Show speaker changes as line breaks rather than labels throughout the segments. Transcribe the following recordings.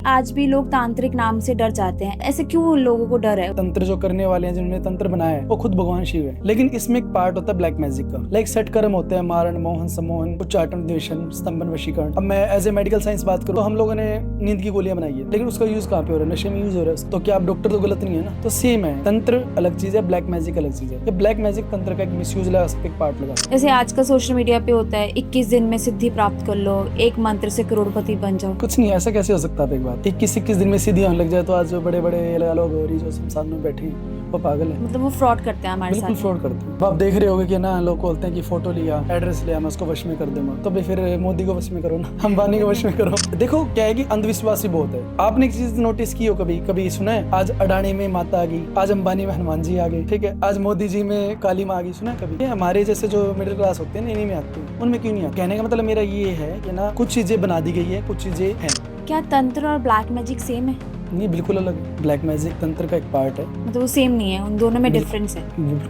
आज भी लोग तांत्रिक नाम से डर जाते हैं, ऐसे क्यों लोगों को डर है?
तंत्र जो करने वाले हैं, जिन्होंने तंत्र बनाया है, वो खुद भगवान शिव है। लेकिन इसमें एक पार्ट होता है ब्लैक मैजिक का। लाइक सेट कर्म होते हैं, मारण, मोहन, सम्मोहन, उच्चाटन, द्वेषण, स्तंभन, वशीकरण। अब मैं एज ए मेडिकल साइंस बात करूँ तो हम लोगों ने नींद की गोलियां बनाई है, लेकिन उसका यूज कहाँ पे हो रहा है? नशे में यूज हो रहा है। तो क्या आप डॉक्टर तो गलत नहीं है ना? तो सेम है, तंत्र अलग चीज है, ब्लैक मैजिक अलग चीज है। ब्लैक मैजिक तंत्र का एक मिसयूज लगा सकते, एक पार्ट लगा।
जैसे आजकल सोशल मीडिया पे होता है 21 दिन में सिद्धि प्राप्त कर लो, एक मंत्र से करोड़पति बन जाओ।
कुछ नहीं, ऐसा कैसे हो सकता है? एक बात, 21 दिन में सीधी होने लग जाए तो आज जो बड़े बड़े लोग हो रही जो सामने बैठे हैं वो पागल है।
मतलब वो फ्रॉड करते हैं हमारे
बिल्कुल
साथ।
फ्रॉड करते हैं। आप देख रहे होगे कि ना, लोग बोलते हैं कि फोटो लिया, एड्रेस लिया, मैं उसको वश में कर दूंगा। तो भी फिर मोदी को वश में करो ना, अंबानी को वश में करो। देखो क्या है कि अंधविश्वास ही बहुत है। आपने एक चीज नोटिस की हो, कभी कभी सुना है? आज अडानी में माता आ गई, आज अंबानी में हनुमान जी आ गए, ठीक है, आज मोदी जी में काली माँ आ गई। सुना है कभी? हमारे जैसे जो मिडिल क्लास होते हैं इन्हीं में आते हैं, उनमें क्यों नहीं आते? कहने का मतलब मेरा ये है कि ना, कुछ चीजें बना दी गई है, कुछ चीजें हैं।
क्या तंत्र और ब्लैक मैजिक सेम है?
नहीं, बिल्कुल अलग है। ब्लैक मैजिक तंत्र का एक पार्ट है,
मतलब वो सेम नहीं है, उन दोनों में डिफरेंस है।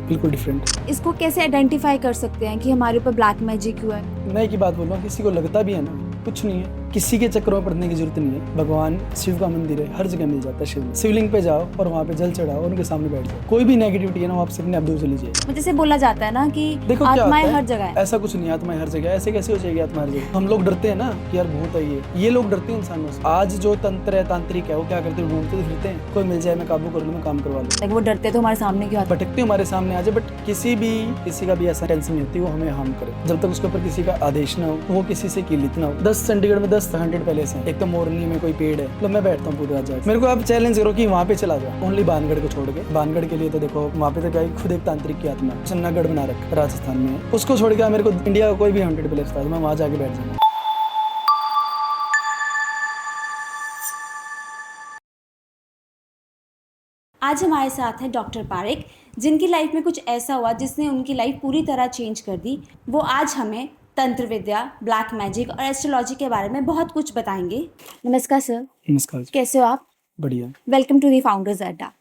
बिल्कुल डिफरेंट।
इसको कैसे आइडेंटिफाई कर सकते हैं कि हमारे ऊपर ब्लैक मैजिक हुआ है?
मैं एक ही बात बोल रहा हूँ, किसी को लगता भी है ना, कुछ नहीं है, किसी के चक्करों में पड़ने की जरूरत नहीं है। भगवान शिव का मंदिर है, हर जगह मिल जाता है शिव। शिवलिंग पे जाओ और वहाँ पे जल चढ़ाओ, उनके सामने बैठ जाओ। कोई भी नेगेटिविटी है ना, वो आपसे अपने आप दूर चली जाएगी।
जैसे बोला जाता है ना कि
देखो क्या
आत्माएं
होता है,
हर जगह है।
ऐसा कुछ नहीं, आत्माएं हर जगह। ऐसे कैसे हो जाएगी आत्मा हर जगह? हम लोग डरते हैं ना कि यार भूत है ये लोग डरते हैं इंसानों से। आज जो तंत्र है, तांत्रिक है, वो क्या करते हैं? घूमते तो फिरते हैं, कोई मिल जाए मैं काबू कर लूँ, मैं काम करवा लूँ।
वो डरते तो हमारे सामने क्यों आते?
भटकते हमारे सामने आ जाए, बट किसी का भी ऐसा टेंशन नहीं होती वो हमें हार्म करे, जब तक उसके ऊपर किसी का आदेश ना हो, वो किसी से कीलित ना हो। 10 चंडीगढ़ में 10 100 पैलेस हैं। एक तो मोरनी में कोई पेड़ है, मतलब मैं बैठता हूँ पूरी रात जाके। मेरे को आप चैलेंज करो कि वहाँ पे चला जाओ, ओनली बानगढ़ को छोड़ के। बानगढ़ के लिए तो देखो वहाँ पे तो क्या खुद एक तांत्रिक की आत्मा है, चन्नागढ़ बना रखा राजस्थान में है। उसको छोड़ के मेरे को इंडिया का कोई भी 100 पैलेस था, मैं वहाँ जाके बैठ जाऊंगा।
आज हमारे साथ हैं डॉक्टर पारेख, जिनकी लाइफ में कुछ ऐसा हुआ जिसने उनकी लाइफ पूरी तरह चेंज कर दी। वो आज हमें तंत्र विद्या, ब्लैक मैजिक और एस्ट्रोलॉजी के बारे में बहुत कुछ बताएंगे। नमस्कार सर।
नमस्कार।
कैसे हो आप?
बढ़िया।
वेलकम टू दी फाउंडर्स अड्डा।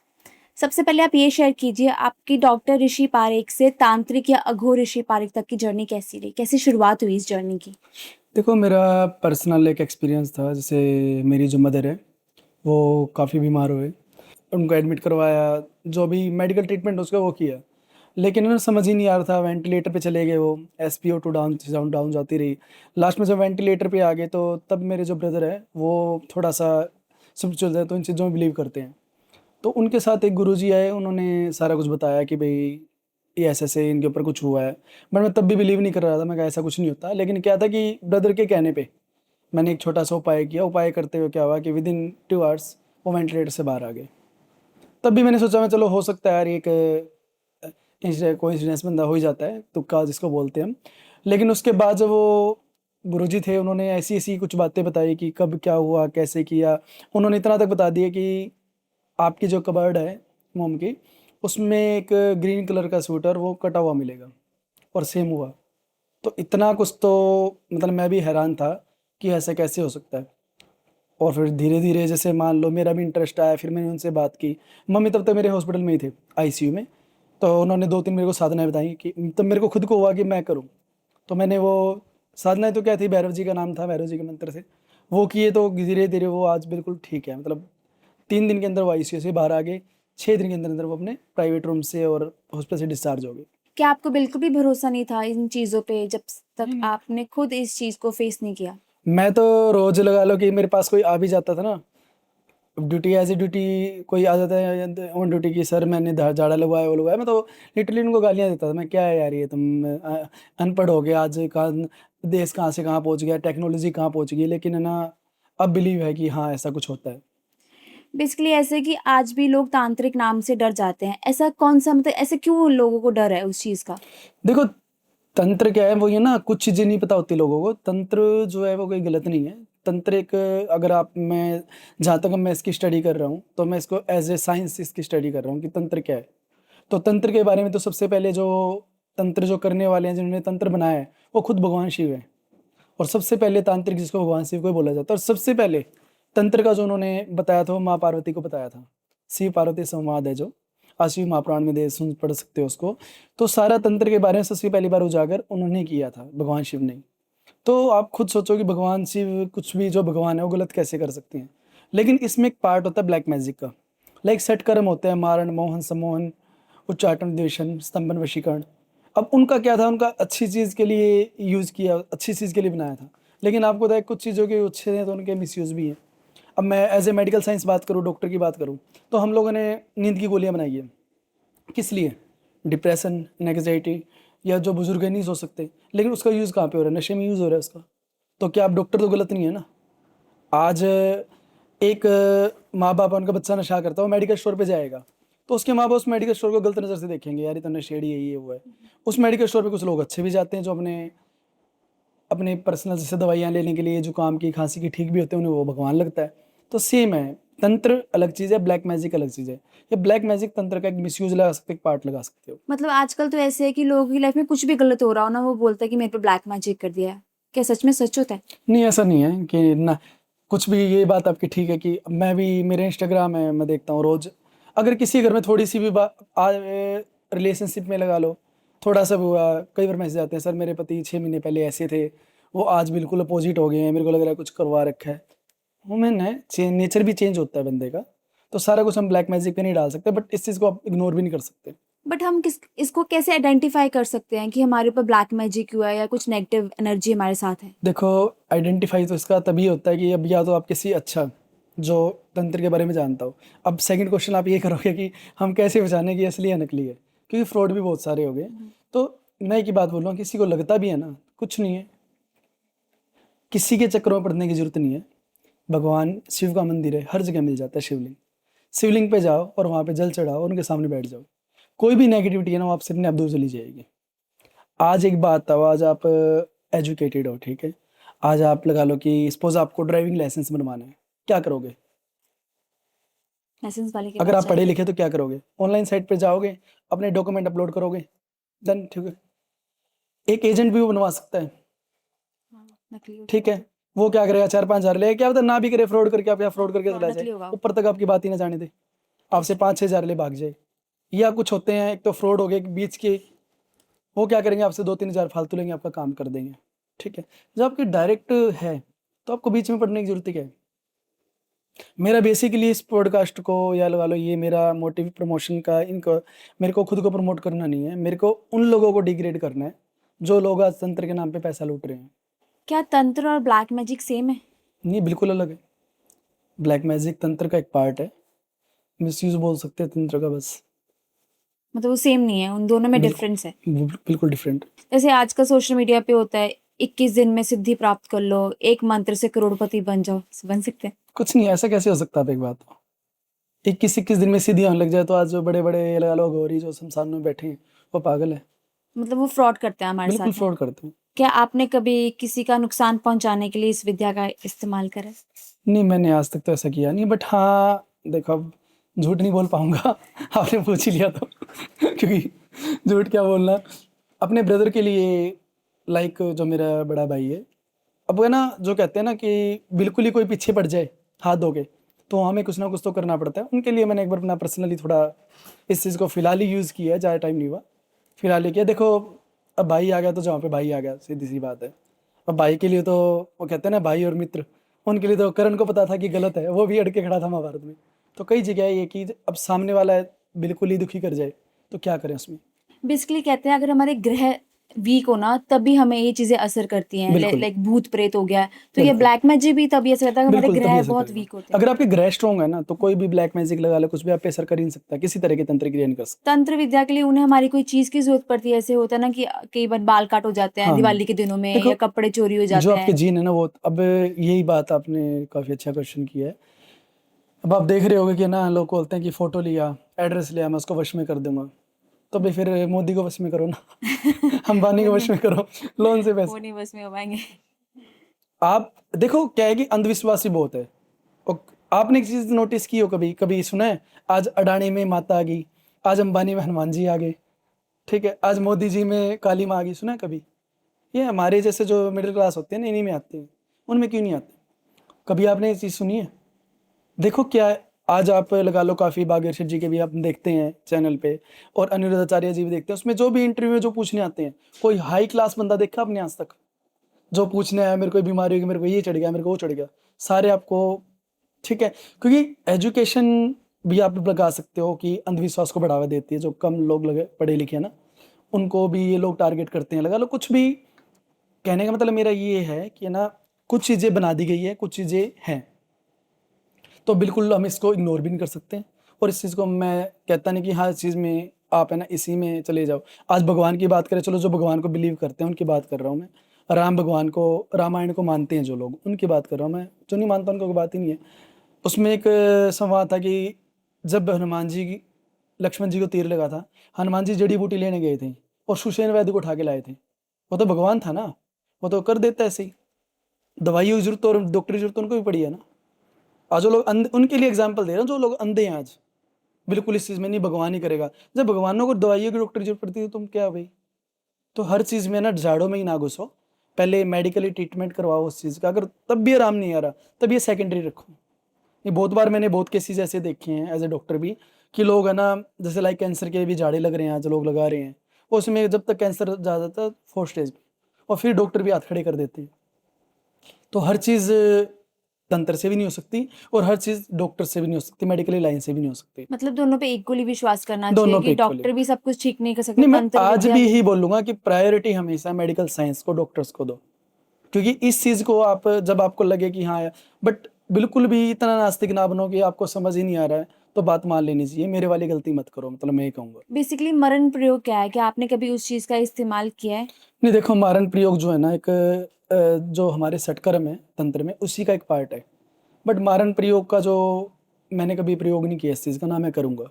सबसे पहले आप ये शेयर कीजिए, आपकी डॉक्टर ऋषि पारेख से तांत्रिक या अघोर ऋषि पारेख तक की जर्नी कैसी रही, कैसे शुरुआत हुई इस जर्नी की?
देखो, मेरा पर्सनल एक एक्सपीरियंस था। जैसे मेरी जो मदर है वो काफ़ी बीमार हुए, उनको एडमिट करवाया, जो भी मेडिकल ट्रीटमेंट उसका वो किया, लेकिन उन्हें समझ ही नहीं आ रहा था। वेंटिलेटर पे चले गए, वो SpO2 डाउन डाउन डाउन जाती रही। लास्ट में जब वेंटिलेटर पे आ गए तो तब मेरे जो ब्रदर है वो थोड़ा सा स्पिरिचुअल है, तो इन चीज़ों में बिलीव करते हैं। तो उनके साथ एक गुरुजी आए, उन्होंने सारा कुछ बताया कि भाई ये ऐसे इनके ऊपर कुछ हुआ है। बट मैं तब भी बिलीव नहीं कर रहा था, मैं कहा ऐसा कुछ नहीं होता। लेकिन क्या था कि ब्रदर के कहने पे मैंने एक छोटा सा उपाय किया। उपाय करते हुए क्या हुआ कि विदिन 2 आवर्स वो वेंटिलेटर से बाहर आ गए। तब भी मैंने सोचा मैं चलो हो सकता है यार, एक कोइंसिडेंस बंदा हो ही जाता है, तुक्का जिसको बोलते हैं हम। लेकिन उसके बाद जब वो गुरुजी थे, उन्होंने ऐसी ऐसी कुछ बातें बताई कि कब क्या हुआ, कैसे किया। उन्होंने इतना तक बता दिया कि आपकी जो कबर्ड है मोम की, उसमें एक ग्रीन कलर का स्वेटर वो कटा हुआ मिलेगा, और सेम हुआ। तो इतना कुछ तो मतलब मैं भी हैरान था कि ऐसा कैसे हो सकता है। और फिर धीरे धीरे जैसे मान लो मेरा भी इंटरेस्ट आया, फिर मैंने उनसे बात की। मम्मी तब तक मेरे हॉस्पिटल में ही थे, ICU में। तो उन्होंने 2-3 मेरे को साधनाएं बताई कि तब मेरे को खुद को हुआ कि मैं करूं। तो मैंने वो साधनाएं तो क्या थी, भैरव जी का नाम था, भैरव जी के मंत्र से वो किए। तो धीरे धीरे वो आज बिल्कुल ठीक है। मतलब 3 दिन के अंदर वो ICU से बाहर आ गए, 6 दिन के अंदर अंदर वो अपने प्राइवेट रूम से और हॉस्पिटल से डिस्चार्ज हो गए।
क्या आपको बिल्कुल भी भरोसा नहीं था इन चीज़ों पे जब तक आपने खुद इस चीज़ को फेस नहीं किया?
मैं तो रोज लगा लो कि मेरे पास कोई आ भी जाता था ना, ड्यूटी एज ए ड्यूटी, कोई आ जाता है ऑन ड्यूटी की, सर मैंने झाड़ा लगवाया वो लगवाया, मैं तो लिटरली उनको गालियाँ देता था। मैं क्या है यार, ये तुम अनपढ़ हो गए, आज कहाँ देश कहाँ से कहाँ पहुँच गया, टेक्नोलॉजी कहाँ पहुँच गई। लेकिन है ना, अब बिलीव है कि हाँ ऐसा कुछ होता है।
बेसिकली ऐसे कि आज भी लोग तांत्रिक नाम से डर जाते हैं, ऐसा कौन सा, मतलब ऐसे क्यों लोगों को डर है उस चीज़ का?
देखो तंत्र क्या है, वो ये ना, कुछ चीज़ें नहीं पता होती लोगों को। तंत्र जो है वो कोई गलत नहीं है। तंत्र एक, अगर आप, मैं जहाँ तक मैं इसकी स्टडी कर रहा हूँ तो मैं इसको एज ए साइंस इसकी स्टडी कर रहा हूँ कि तंत्र क्या है। तो तंत्र के बारे में तो सबसे पहले जो तंत्र जो करने वाले हैं, जिन्होंने तंत्र बनाया है, वो खुद भगवान शिव है। और सबसे पहले तांत्रिक जिसको भगवान शिव को ही बोला जाता है। और सबसे पहले तंत्र का जो उन्होंने बताया था वो माँ पार्वती को बताया था। शिव पार्वती संवाद है जो आशिव महापुराण में दे, सुन पढ़ सकते हो उसको। तो सारा तंत्र के बारे में सबसे पहली बार उजागर उन्होंने किया था, भगवान शिव ने। तो आप खुद सोचो कि भगवान शिव कुछ भी, जो भगवान है वो गलत कैसे कर सकते हैं। लेकिन इसमें एक पार्ट होता है ब्लैक मैजिक का। लाइक सेट कर्म होते हैं, मारण, मोहन, सम्मोहन, उच्चाटन, द्वेषण, स्तंभन, वशीकरण। अब उनका क्या था, उनका अच्छी चीज़ के लिए यूज़ किया, अच्छी चीज़ के लिए बनाया था। लेकिन आपको पता है कुछ चीज़ों के अच्छे हैं तो उनके मिसयूज़ भी हैं। अब मैं एज ए मेडिकल साइंस बात करूँ, डॉक्टर की बात करूँ, तो हम लोगों ने नींद की गोलियाँ बनाई है। किस लिए? डिप्रेशन, एंग्जाइटी, या जो बुजुर्ग है नहीं सो सकते, लेकिन उसका यूज़ कहाँ पे हो रहा है? नशे में यूज़ हो रहा है उसका। तो क्या आप डॉक्टर तो गलत नहीं है ना। आज एक माँ बाप, उनका बच्चा नशा करता है, वो मेडिकल स्टोर पे जाएगा तो उसके माँ बाप उस मेडिकल स्टोर को गलत नज़र से देखेंगे, यार ये तो नशेड़ी है, ये वो है। उस मेडिकल स्टोर पे कुछ लोग अच्छे भी जाते हैं जो अपने अपने पर्सनल जैसे दवाइयाँ लेने के लिए, जुकाम की, खांसी की ठीक भी होते हैं, उन्हें वो भगवान लगता है। तो सेम है, तंत्र अलग चीज़ है, ब्लैक मैजिक अलग चीज़ है। ये ब्लैक मैजिक तंत्र का एक मिसयूज लगा सकते, एक पार्ट लगा सकते हो।
मतलब आजकल तो ऐसे है कि लोगों की लाइफ में कुछ भी गलत हो रहा हो ना, वो बोलता है कि मेरे पे ब्लैक मैजिक कर दिया है। क्या सच में सच होता है?
नहीं, ऐसा नहीं है कि ना कुछ भी। ये बात आपकी ठीक है कि मैं भी, मेरे इंस्टाग्राम है, मैं देखता हूँ रोज़। अगर किसी घर में थोड़ी सी भी रिलेशनशिप में लगा लो, थोड़ा सा भी हुआ, कई बार मैसेज आते हैं, सर मेरे पति 6 महीने पहले ऐसे थे, वो आज बिल्कुल अपोजिट हो गए हैं, मेरे को लग रहा है कुछ करवा रखा है। वुमेन है, नेचर भी चेंज होता है बंदे का। तो सारा कुछ हम ब्लैक मैजिक पे नहीं डाल सकते, बट इस चीज़ को आप इग्नोर भी नहीं कर सकते।
बट हम इसको कैसे आइडेंटिफाई कर सकते हैं कि हमारे ऊपर ब्लैक मैजिक हुआ है या कुछ नेगेटिव एनर्जी हमारे साथ है?
देखो, आइडेंटिफाई तो इसका तभी होता है कि अब या तो आप किसी अच्छा जो तंत्र के बारे में जानता हो। अब सेकंड क्वेश्चन आप ये करोगे कि हम कैसे पहचानें कि असली है नकली है, क्योंकि फ्रॉड भी बहुत सारे हो गए। तो मैं एक ही बात बोल रहा हूँ, किसी को लगता भी है ना, कुछ नहीं है, किसी के चक्करों में पड़ने की जरूरत नहीं है। भगवान शिव का मंदिर है, हर जगह मिल जाता है शिवलिंग। शिवलिंग पे जाओ और वहाँ पे जल चढ़ाओ, उनके सामने बैठ जाओ, कोई भी नेगेटिविटी है ना वो आपसे अपने आप दूर चली जाएगी। आज एक बात था, आज आप एजुकेटेड हो, ठीक है, आज आप लगा लो कि सपोज आपको ड्राइविंग लाइसेंस बनवाना है, क्या करोगे?
लाइसेंस वाले के
अगर
पास
आप पढ़े
जाएंगे।
लिखे तो क्या करोगे? ऑनलाइन साइट पे जाओगे, अपने डॉक्यूमेंट अपलोड करोगे, देन ठीक है। एक एजेंट भी वो बनवा सकता है,
हाँ, नकली होता
ठीक है। वो क्या करेगा, 4-5 हज़ार ले, क्या पता ना भी करे, फ्रॉड करके आप, या फ्रॉड करके
है,
चला जाए,
नकली होगा।
ऊपर तक आपकी बात ही ना जाने दे, आपसे 5-6 हज़ार ले भाग जाए। या कुछ होते हैं, एक तो फ्रॉड हो गए बीच के, वो क्या करेंगे, आपसे 2-3 हज़ार फालतू लेंगे, आपका काम कर देंगे, ठीक है। जब आपकी डायरेक्ट है तो आपको बीच में पढ़ने की जरूरत क्या है? मेरा बेसिकली इस पॉडकास्ट को, या लगा लो ये मेरा मोटिव प्रमोशन का, इनको, मेरे को खुद को प्रमोट करना नहीं है, मेरे को उन लोगों को डिग्रेड करना है जो लोग आज तंत्र के नाम पे पैसा लूट रहे हैं।
क्या तंत्र और ब्लैक मैजिक सेम है?
नहीं, बिल्कुल अलग है। ब्लैक मैजिक तंत्र का एक पार्ट है, मिसयूज बोल सकते हैं तंत्र का, बस।
मतलब वो सेम नहीं है, उन दोनों में
बिल्कुल,
डिफरेंस है।
बिल्कुल डिफरेंट।
जैसे आजकल सोशल मीडिया पे होता है 21 दिन में सिद्धि प्राप्त कर लो, एक मंत्र से करोड़पति बन जाओ, बन सकते हैं?
कुछ नहीं, ऐसा कैसे हो सकता है? आप एक बात, 21-21 दिन में सीधी होने लग जाए तो आज जो बड़े बड़े लगा लो गौरी जो शमशान में बैठे हैं वो पागल है,
मतलब वो फ्रॉड करते हैं हमारे
बिल्कुल
साथ में।
फ्रॉड करते हैं।
क्या आपने कभी किसी का नुकसान पहुंचाने के लिए इस विद्या का इस्तेमाल करा है?
नहीं, मैंने आज तक तो ऐसा किया नहीं, बट हाँ देखो, अब झूठ नहीं बोल पाऊंगा आपने पूछ ही लिया तो क्योंकि झूठ क्या बोलना। अपने ब्रदर के लिए, लाइक जो मेरा बड़ा भाई है, अब है ना, जो कहते हैं ना कि बिल्कुल ही कोई पीछे पड़ जाए हाथ धो के, तो हमें कुछ ना कुछ तो करना पड़ता है। उनके लिए मैंने एक बार अपना पर्सनली थोड़ा इस चीज़ को फिलहाल ही यूज़ किया है, ज़्यादा टाइम नहीं हुआ, फिलहाल ही किया। देखो, अब भाई आ गया तो जहाँ पे भाई आ गया, सीधी सी बात है। अब भाई के लिए तो, वो कहते हैं ना भाई और मित्र, उनके लिए तो करण को पता था कि गलत है, वो भी अड़ के खड़ा था महाभारत में। तो कई जगह है ये कि अब सामने वाला है बिल्कुल ही दुखी कर जाए तो क्या करें उसमें।
बेसिकली कहते हैं अगर हमारे ग्रह वीक हो ना तभी हमें ये चीजें असर करती हैं,
बिल्कुल,
लाइक भूत प्रेत हो गया, तो ये
बिल्कुल,
ब्लैक मैजिक भी तभी असर करता है अगर हमारे
बिल्कुल, तभी
ग्रह
असर
बहुत
करेगा।
वीक होते हैं।
अगर आपके ग्रह स्ट्रॉन्ग है ना तो कोई भी ब्लैक मैजिक लगा ले, कुछ भी आप पे असर कर ही नहीं सकता, किसी तरह के तंत्र क्रिया नहीं कर सकता।
तंत्र विद्या के लिए उन्हें हमारी कोई चीज की जरूरत पड़ती है? ऐसे होता है ना कि कई बार बाल काट हो जाते हैं
हाँ,
दिवाली के दिनों में,
देखो,
या कपड़े चोरी हो
जो
जाते
आपके
हैं।
जीन है ना वो, अब यही बात आपने काफ़ी अच्छा क्वेश्चन किया है। अब आप देख रहे होगे कि ना लोग बोलते हैं कि फ़ोटो लिया, एड्रेस लिया, मैं उसको वश में कर दूंगा। तो भाई फिर मोदी को वश में करो ना अंबानी
वो
को
नहीं,
वश में करो, लोन से
वो
पैसे।
नहीं बस में हो पाएंगे।
आप देखो क्या है कि अंधविश्वासी बहुत है। और आपने एक चीज़ नोटिस की हो, कभी कभी सुना है, आज अडानी में माता आ गई, आज अंबानी में हनुमान जी आ गए, ठीक है, आज मोदी जी में काली माँ आ गई, सुना है कभी? ये हमारे जैसे जो मिडिल क्लास होते हैं ना, इन्हीं में आते हैं, उनमें क्यों नहीं आते? कभी आपने ये चीज़ सुनी है? देखो क्या है, आज आप लगा लो काफ़ी बागेश्वर जी के भी आप देखते हैं चैनल पे, और अनिरुद्ध आचार्य जी भी देखते हैं, उसमें जो भी इंटरव्यू में जो पूछने आते हैं, कोई हाई क्लास बंदा देखा आपने आज तक? जो पूछने आया मेरे को बीमारी होगी, मेरे को ये चढ़ गया, मेरे को वो चढ़ गया, सारे आपको ठीक है, क्योंकि एजुकेशन भी आप लगा सकते हो कि अंधविश्वास को बढ़ावा देती है। जो कम लोग लगे पढ़े लिखे हैं ना, उनको भी ये लोग टारगेट करते हैं। लगा लो कुछ भी। कहने का मतलब मेरा ये है कि ना, कुछ चीज़ें बना दी गई है, कुछ चीज़ें हैं, तो बिल्कुल हम इसको इग्नोर भी नहीं कर सकते। और इस चीज़ को मैं कहता नहीं कि हाँ, इस चीज़ में आप है ना इसी में चले जाओ। आज भगवान की बात करें, चलो जो भगवान को बिलीव करते हैं उनकी बात कर रहा हूँ मैं। राम भगवान को, रामायण को मानते हैं जो लोग, उनकी बात कर रहा हूँ मैं। जो नहीं मानता उनको कोई बात ही नहीं है। उसमें एक संवाद था कि जब हनुमान जी लक्ष्मण जी को तीर लगा था, हनुमान जी जड़ी बूटी लेने गए थे और सुषेण वैद्य को उठा के लाए थे। वो तो भगवान था ना, वो तो कर देता ऐसे ही। दवाइयों की जरूरत और डॉक्टर की जरूरत उनको भी पड़ी है ना। आज जो लोग उनके लिए एग्जाम्पल दे रहा हूँ, जो लोग अंधे हैं आज, बिल्कुल इस चीज़ में नहीं, भगवान ही करेगा। जब भगवानों को दवाइयों की डॉक्टर की जरूरत पड़ती है, तुम क्या भाई। तो हर चीज़ में ना झाड़ों में ही ना घुसो, पहले मेडिकली ट्रीटमेंट करवाओ उस चीज़ का। अगर तब भी आराम नहीं आ रहा, तब ये सेकेंडरी रखो। ये बहुत बार मैंने बहुत केसेस ऐसे देखे हैं एज ए डॉक्टर भी, कि लोग है ना, जैसे लाइक कैंसर के भी झाड़े लग रहे हैं, जो लोग लगा रहे हैं, उसमें जब तक कैंसर जा जाता है 4 स्टेज पे, और फिर डॉक्टर भी हाथ खड़े कर देते हैं। तो हर चीज़ तंत्र से भी नहीं हो सकती, और हर चीज़ डॉक्टर से भी नहीं हो सकती, मेडिकली लाइन से भी नहीं हो सकती।
मतलब दोनों पे इक्वली विश्वास करना चाहिए
दोनों पे
कि
इक्वली।
डॉक्टर भी सब कुछ ठीक नहीं कर सकते,
नहीं, मैं
तंत्र
आज
विद्या
भी
भी।
यही बोलूंगा कि प्रायोरिटी हमेशा मेडिकल साइंस को, डॉक्टर्स को दो। क्योंकि इस चीज़ को आप, जब आपको लगे कि हाँ, बट बिल्कुल भी इतना नास्तिक ना बनो कि आपको समझ ही नहीं आ रहा है, तो बात मान लेनी चाहिए। मेरे वाली गलती मत करो, मतलब मैं ये कहूँगा।
बेसिकली मरण प्रयोग क्या है? क्या आपने कभी उस चीज का इस्तेमाल किया है?
नहीं देखो, मारण प्रयोग जो है ना, एक जो हमारे सटकर्म है तंत्र में, उसी का एक पार्ट है। बट मारण प्रयोग का जो मैंने कभी प्रयोग नहीं किया, इस चीज़ का ना मैं करूँगा।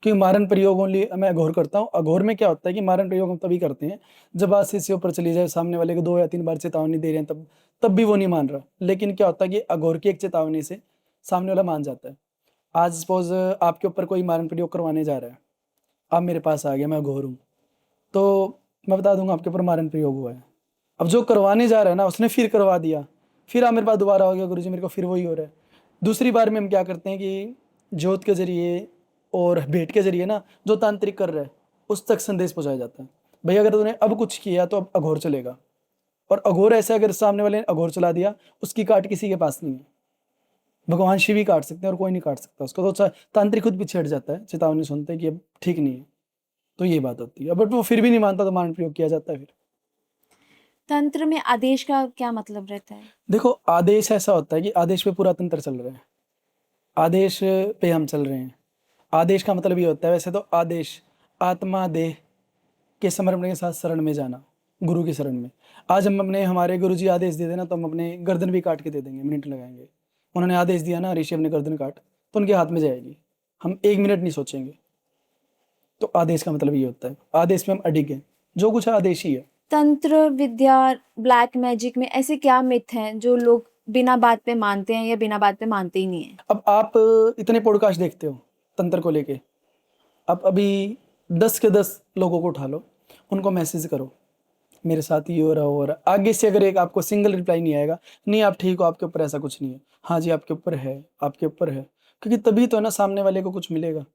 क्योंकि मारण प्रयोग ओनली मैं अघोर करता हूँ। अघोर में क्या होता है कि मारण प्रयोग हम तभी करते हैं जब बात से ऊपर चली जाए, सामने वाले को 2 या 3 बार चेतावनी दे रहे हैं, तब भी वो नहीं मान रहा। लेकिन क्या होता है कि अघोर की एक चेतावनी से सामने वाला मान जाता है। आज सपोज आपके ऊपर कोई मारण प्रयोग करवाने जा रहा है, आप मेरे पास आ गया, मैं अघोर हूँ, तो मैं बता दूंगा आपके ऊपर मारण प्रयोग हुआ है। अब जो करवाने जा रहा है ना, उसने फिर करवा दिया, फिर आप मेरे पास दोबारा हो गया, गुरुजी मेरे को फिर वही हो रहा है। दूसरी बार में हम क्या करते हैं कि ज्योत के जरिए और भेंट के जरिए ना, जो तांत्रिक कर रहा है उस तक संदेश पहुंचाया जाता है। भाई अगर तूने अब कुछ किया तो अब अघोर चलेगा। और अघोर ऐसे, अगर सामने वाले ने अघोर चला दिया, उसकी काट किसी के पास नहीं है। भगवान शिव ही काट सकते हैं, और कोई नहीं काट सकता उसको। तो तांत्रिक खुद पीछे हट जाता है, चेतावनी सुनते हैं कि अब ठीक नहीं है। तो ये बात होती है। बट वो फिर भी नहीं मानता, तो मान प्रयोग किया जाता है फिर।
तंत्र में आदेश का क्या मतलब रहता है?
देखो, आदेश ऐसा होता है कि आदेश पे पूरा तंत्र चल रहा है, आदेश पे हम चल रहे हैं। आदेश का मतलब ये होता है, वैसे तो आदेश आत्मा देह के समर्पण के साथ शरण में जाना, गुरु की शरण में। आज हम अपने, हमारे गुरु जी आदेश दे देना, तो हम अपने गर्दन भी काट के दे देंगे, मिनट लगाएंगे। उन्होंने आदेश दिया ना, ऋषि अपने गर्दन काट, तो उनके हाथ में जाएगी, हम 1 मिनट नहीं सोचेंगे। तो आदेश का मतलब ये होता है, आदेश में हम अडिग हैं, जो कुछ है आदेश ही है।
तंत्र विद्या, ब्लैक मैजिक में ऐसे क्या मिथ हैं जो लोग बिना बात पे मानते हैं या बिना बात पे मानते ही नहीं है?
अब आप इतने पॉडकास्ट देखते हो तंत्र को लेके, आप अभी 10 के 10 लोगों को उठा लो, उनको मैसेज करो मेरे साथ ये हो रहा है। आगे से अगर एक आपको सिंगल रिप्लाई नहीं आएगा, नहीं आप ठीक हो, आपके ऊपर ऐसा कुछ नहीं है, हाँ जी आपके ऊपर है, आपके ऊपर है। क्योंकि तभी तो ना सामने वाले को कुछ मिलेगा,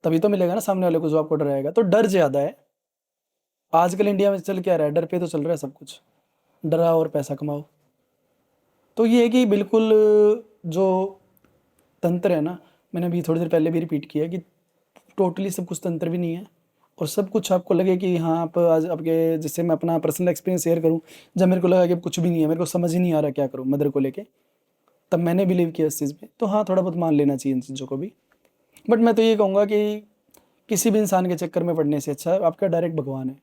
तभी तो मिलेगा ना सामने वाले को जो आपको डराएगा। तो डर ज्यादा है आजकल इंडिया में। चल क्या रहा है, डर पे तो चल रहा है सब कुछ, डरा और पैसा कमाओ। तो ये है कि बिल्कुल जो तंत्र है ना, मैंने अभी थोड़ी देर पहले भी रिपीट किया कि टोटली सब कुछ तंत्र भी नहीं है। और सब कुछ आपको लगे कि हाँ, आप आज आपके, जैसे मैं अपना पर्सनल एक्सपीरियंस शेयर करूँ, जब मेरे को लगा कि अब कुछ भी नहीं है, मेरे को समझ ही नहीं आ रहा क्या करूँ मदर को लेके, तब मैंने बिलीव किया इस चीज़ पे। तो हाँ, थोड़ा बहुत मान लेना चाहिए इन चीज़ों को भी। बट मैं तो ये कहूँगा कि किसी भी इंसान के चक्कर में पड़ने से अच्छा आपका डायरेक्ट भगवान है,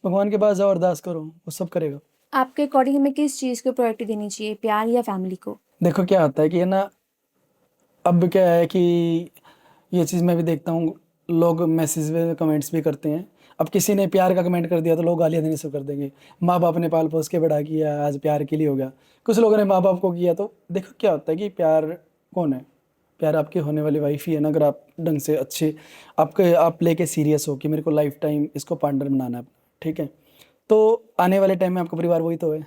भगवान के पास जाओ, अरदास करो, वो सब करेगा।
आपके अकॉर्डिंग हमें किस चीज़ को प्रायोरिटी देनी चाहिए, प्यार या फैमिली को?
देखो क्या होता है कि है ना, अब क्या है कि ये चीज़ मैं भी देखता हूँ, लोग मैसेज में कमेंट्स भी करते हैं। अब किसी ने प्यार का कमेंट कर दिया तो लोग गालियाँ देने शुरू कर देंगे, माँ बाप ने पाल पोस के बड़ा किया, आज प्यार के लिए हो गया। कुछ लोगों ने माँ बाप को किया। तो देखो क्या होता है कि प्यार कौन है, प्यार आपकी होने वाली वाइफ ही है ना। अगर आप ढंग से अच्छे, आप लेके सीरियस हो कि मेरे को लाइफ टाइम इसको पार्टनर बनाना है, ठीक है, तो आने वाले टाइम में आपका परिवार वही तो है।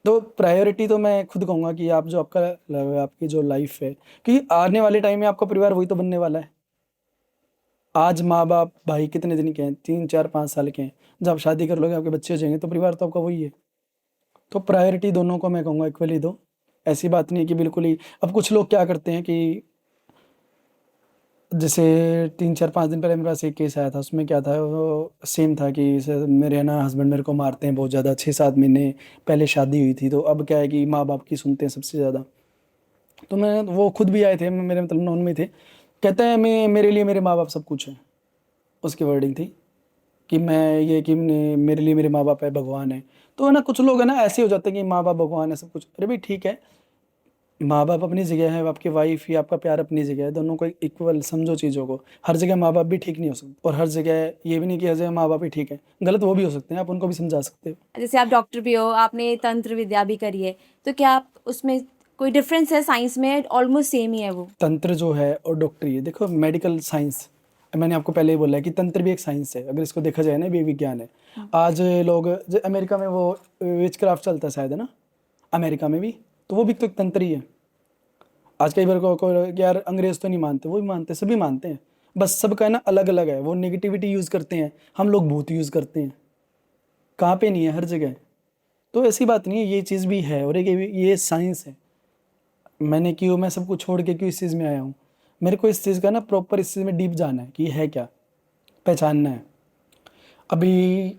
तो प्रायोरिटी तो मैं खुद कहूँगा कि आप जो आपका लव है, आपकी जो लाइफ है, क्योंकि आने वाले टाइम में आपका परिवार वही तो बनने वाला है। आज माँ बाप भाई कितने दिन के हैं, 3 4 5 साल के हैं। जब आप शादी कर लोगे, आपके बच्चे हो जाएंगे, तो परिवार तो आपका वही है। तो प्रायोरिटी दोनों को मैं कहूँगा इक्वली दो। ऐसी बात नहीं है कि बिल्कुल ही। अब कुछ लोग क्या करते हैं कि जैसे 3 4 5 दिन पहले मेरे पास एक केस आया था, उसमें क्या था, वो सेम था कि मेरे ना हस्बैंड मेरे को मारते हैं बहुत ज़्यादा, 6 7 महीने पहले शादी हुई थी, तो अब क्या है कि माँ बाप की सुनते हैं सबसे ज़्यादा। तो मैं, वो खुद भी आए थे, मेरे मतलब नॉन में थे, कहते हैं मैं, मेरे लिए मेरे माँ बाप सब कुछ है। उसकी वर्डिंग थी कि मैं ये कि मेरे लिए मेरे माँ बाप है, भगवान है। तो है ना, कुछ लोग है ना ऐसे हो जाते हैं कि माँ बाप भगवान है सब कुछ। अरे भाई ठीक है, माँ बाप अपनी जगह है, आपकी वाइफ या आपका प्यार अपनी जगह है, दोनों को इक्वल समझो चीज़ों को। हर जगह माँ बाप भी ठीक नहीं हो सकते, और हर जगह ये भी नहीं कि हर जगह माँ बाप ही ठीक है, गलत वो भी हो सकते हैं, आप उनको भी समझा सकते हो।
जैसे आप डॉक्टर भी हो, आपने तंत्र विद्या भी करी है, तो क्या आप उसमें कोई डिफरेंस है? साइंस में ऑलमोस्ट सेम ही है वो।
तंत्र जो है और डॉक्टरी है, देखो मेडिकल साइंस, मैंने आपको पहले ही बोला है कि तंत्र भी एक साइंस है, अगर इसको देखा जाए ना, भी विज्ञान है। आज लोग जो अमेरिका में वो विच क्राफ्ट चलता है शायद, है ना, अमेरिका में भी, तो वो भी तो एक तंत्र ही है। आज कई बार को यार अंग्रेज तो नहीं मानते, वो भी मानते, सभी मानते हैं, बस सबका है ना अलग अलग है। वो नेगेटिविटी यूज़ करते हैं, हम लोग भूत यूज़ करते हैं। कहाँ पे नहीं है, हर जगह। तो ऐसी बात नहीं है, ये चीज़ भी है, और एक ये साइंस है। मैंने क्यों, मैं सब कुछ छोड़ के क्यों इस चीज़ में आया हूँ, मेरे को इस चीज़ का ना प्रॉपर इस चीज़ में डीप जाना है कि है क्या, पहचानना है। अभी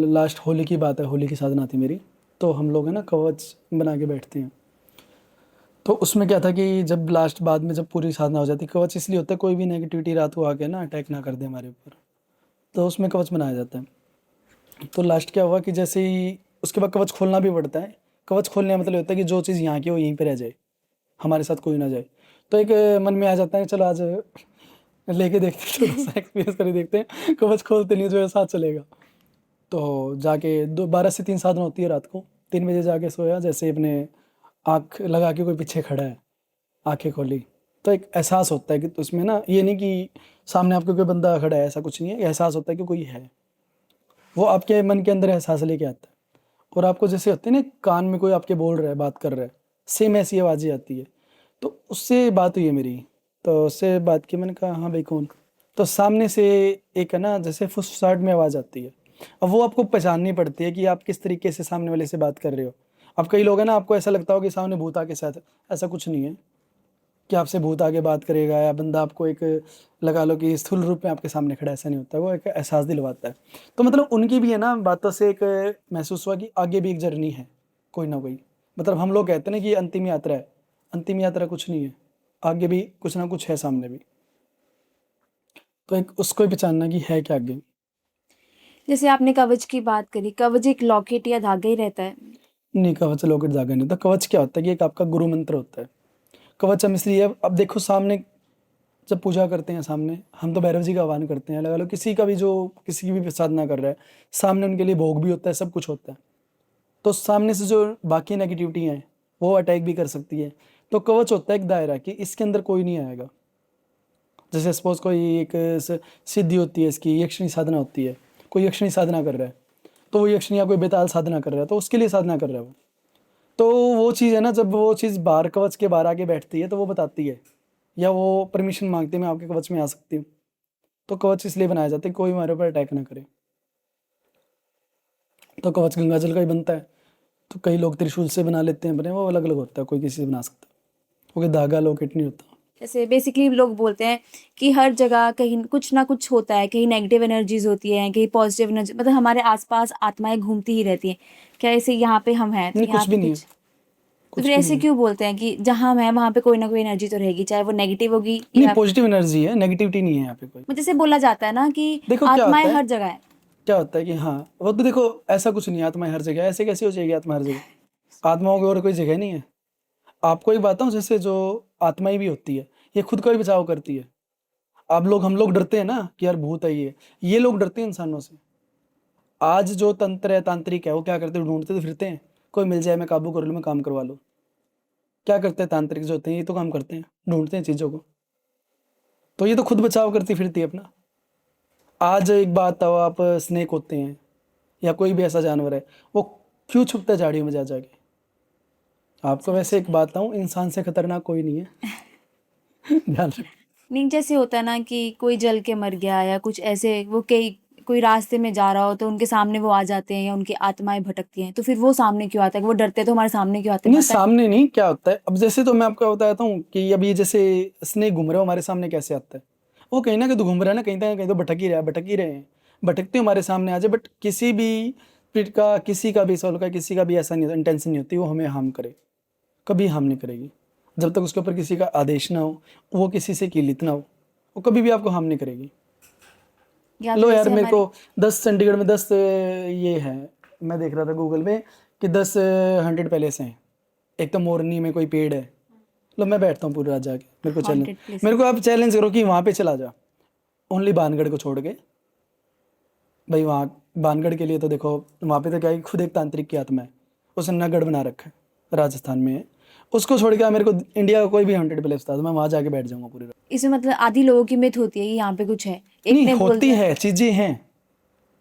लास्ट होली की बात है, होली की साधना थी मेरी, तो हम लोग है ना कवच बना के बैठते हैं। तो उसमें क्या था कि जब लास्ट बाद में जब पूरी साधना हो जाती, कवच इसलिए होता है कोई भी नेगेटिविटी रात को आके ना अटैक ना कर दे हमारे ऊपर, तो उसमें कवच बनाया जाता है। तो लास्ट क्या हुआ कि जैसे ही उसके बाद कवच खोलना भी पड़ता है। कवच खोलने का मतलब होता है कि जो चीज़ यहाँ की वो यहीं पे रह जाए, हमारे साथ कोई ना जाए। तो एक मन में आ जाता है, चलो आज लेके देखते हैं, थोड़ा सा एक्सपीरियंस करके देखते हैं, कवच खोलते नहीं जो है साथ चलेगा। तो जाके 12 से 3 साधना होती है, रात को 3 बजे जाके सोया, जैसे अपने आँख लगा के कोई पीछे खड़ा है, आंखें खोली, तो एक एहसास होता है कि तो उसमें ना ये नहीं कि सामने आपको कोई बंदा खड़ा है, ऐसा कुछ नहीं है, एहसास होता है कि कोई है। वो आपके मन के अंदर एहसास लेके आता है, और आपको जैसे होते हैं ना कान में कोई आपके बोल रहा है, बात कर रहा है, सेम ऐसी आवाज़ें आती है। तो उससे बात हुई है मेरी, तो उससे बात की, मैंने कहा हाँ भाई कौन। तो सामने से एक है ना जैसे फुसफुसाहट में आवाज़ आती है। अब वो आपको पहचाननी पड़ती है कि आप किस तरीके से सामने वाले से बात कर रहे हो। अब कई लोग हैं ना, आपको ऐसा लगता हो कि सामने भूत आके साथ, ऐसा कुछ नहीं है कि आपसे भूत आगे बात करेगा या बंदा आपको एक लगा लो कि स्थूल रूप में आपके सामने खड़ा, ऐसा नहीं होता, वो एक एहसास दिलवाता है। तो मतलब उनकी भी है ना बातों से एक महसूस हुआ कि आगे भी एक जर्नी है, कोई ना कोई। मतलब हम लोग कहते हैं ना कि अंतिम यात्रा है, अंतिम यात्रा कुछ नहीं है, आगे भी कुछ ना कुछ है, सामने भी। तो एक उसको ही पहचानना कि है क्या आगे।
जैसे आपने कवच की बात करी, कवच एक लॉकेट या धागा ही रहता है?
नहीं, कवच लॉकेट धागा नहीं होता। कवच क्या होता है कि एक आपका गुरु मंत्र होता है। कवच हम इसलिए, अब देखो सामने जब पूजा करते हैं, सामने हम तो भैरव जी का आह्वान करते हैं, अलग अलग किसी का भी जो किसी की भी साधना कर रहा है, सामने उनके लिए भोग भी होता है, सब कुछ होता है। तो सामने से जो बाकी नेगेटिविटी हैं वो अटैक भी कर सकती है। तो कवच होता है एक दायरा कि इसके अंदर कोई नहीं आएगा। जैसे सपोज कोई एक सिद्धि होती है, इसकी यक्षिणी साधना होती है, कोई यक्षिणी साधना कर रहा है, तो वो यक्षिणी या कोई बेताल साधना कर रहा है, तो उसके लिए साधना कर रहा है वो। तो वो चीज़ है ना, जब वो चीज़ बाहर कवच के बाहर आके बैठती है तो वो बताती है, या वो परमिशन मांगती है, मैं आपके कवच में आ सकती हूँ। तो कवच इसलिए बनाया जाता है कोई हमारे ऊपर अटैक ना करे। तो कवच गंगाजल का ही बनता है। तो कई लोग त्रिशूल से बना लेते हैं बने, वो अलग अलग होता है, कोई किसी से बना सकता है, क्योंकि धागा लॉकेट नहीं होता।
जैसे बेसिकली लोग बोलते हैं कि हर जगह कहीं कुछ ना कुछ होता है, कहीं नेगेटिव एनर्जीज होती है, कहीं पॉजिटिव एनर्जी, मतलब हमारे आसपास आत्माएं घूमती ही रहती हैं। क्या ऐसे यहाँ पे हम हैं तो
नहीं,
यहाँ
कुछ
पे
भी नहीं है,
कुछ, तो
कुछ
फिर
भी
ऐसे
नहीं है।
क्यों बोलते हैं कि जहाँ हम हैं वहाँ पे कोई ना कोई एनर्जी तो रहेगी, चाहे वो नेगेटिव होगी
नहीं,
या,
पॉजिटिव एनर्जी है, नेगेटिविटी नहीं है यहाँ पे कोई।
जैसे बोला जाता है ना कि
देखो क्या
आत्माएं
होता है,
हर जगह है।
क्या होता है कि हाँ, वो तो देखो ऐसा कुछ नहीं है, आत्मा हर जगह, ऐसे कैसे हो जाएगी आत्मा हर जगह, आत्माओं की और कोई जगह नहीं है। आपको एक बताऊं, जैसे जो आत्माएं भी होती है, ये खुद का भी बचाव करती है। आप लोग, हम लोग डरते हैं ना कि यार भूत है, ये लोग डरते हैं इंसानों से। आज जो तंत्र है, तांत्रिक है, वो क्या करते हैं, ढूंढते तो फिरते हैं, कोई मिल जाए, मैं काबू कर लूँ, मैं काम करवा लूँ। क्या करते हैं तांत्रिक जो होते हैं, ये तो काम करते हैं, ढूंढते हैं चीज़ों को। तो ये तो खुद बचाव करती फिरती है अपना। आज एक बात आओ, आप स्नेक होते हैं या कोई भी ऐसा जानवर है, वो क्यों छुपता है झाड़ियों में जा जाके। आपको
सच
वैसे एक
में।
बात बताऊं, इंसान से खतरनाक कोई नहीं है। ध्यान रखो।
नहीं, जैसे होता है ना कि कोई जल के मर गया या कुछ ऐसे, वो कई कोई रास्ते में जा रहा हो तो उनके सामने वो आ जाते हैं या उनकी आत्माएं भटकती हैं, तो फिर वो सामने क्यों आता है? वो डरते हैं तो हमारे सामने क्यों आते हैं,
नहीं
पता है?
सामने नहीं, क्या होता है अब जैसे तो मैं आपको बताता हूँ कि अभी जैसे स्नेक घूम रहा है हमारे सामने कैसे आता है। वो कहीं ना कहीं तो घूम रहा है ना, कहीं ना कहीं तो भटक ही रहा है, भटक ही रहे हैं, भटकते हमारे सामने आ जाए। बट किसी भी स्पिरिट का, किसी का भी सोल का, किसी का भी ऐसा नहीं इंटेंशन नहीं होती वो हमें हार्म करे, कभी हार्म नहीं करेगी। जब तक उसके ऊपर किसी का आदेश ना हो, वो किसी से कीलित ना हो, वो कभी भी आपको हार्म नहीं करेगी।
या तो
लो यार
जैसे
मेरे को
हमारी
10 चंडीगढ़ में 10 ये है, मैं देख रहा था गूगल पे कि 10 100 पैलेस हैं। एक तो मोरनी में कोई पेड़ है। लो मैं बैठता हूँ पूरी रात जाके, मेरे को चैलेंज,
हॉन्टेड
मेरे को
प्लेसेस।
आप चैलेंज करो कि वहाँ पे चला जा, ओनली बानगढ़ को छोड़ के। भाई वहाँ बानगढ़ के लिए तो देखो, वहाँ पे तो क्या है, खुद एक तांत्रिक की आत्मा है, उसने नगढ़ बना रखा है, राजस्थान में है। उसको छोड़ के आप मेरे को इंडिया का कोई भी हॉन्टेड प्लेस बता दो, मैं वहाँ जाके बैठ जाऊँगा पूरी रात।
इसमें मतलब आधी लोगों की मिथ होती है कि यहाँ पे कुछ है, एक
नहीं
ने
होती
बोलता है।
है, चीज़ें हैं,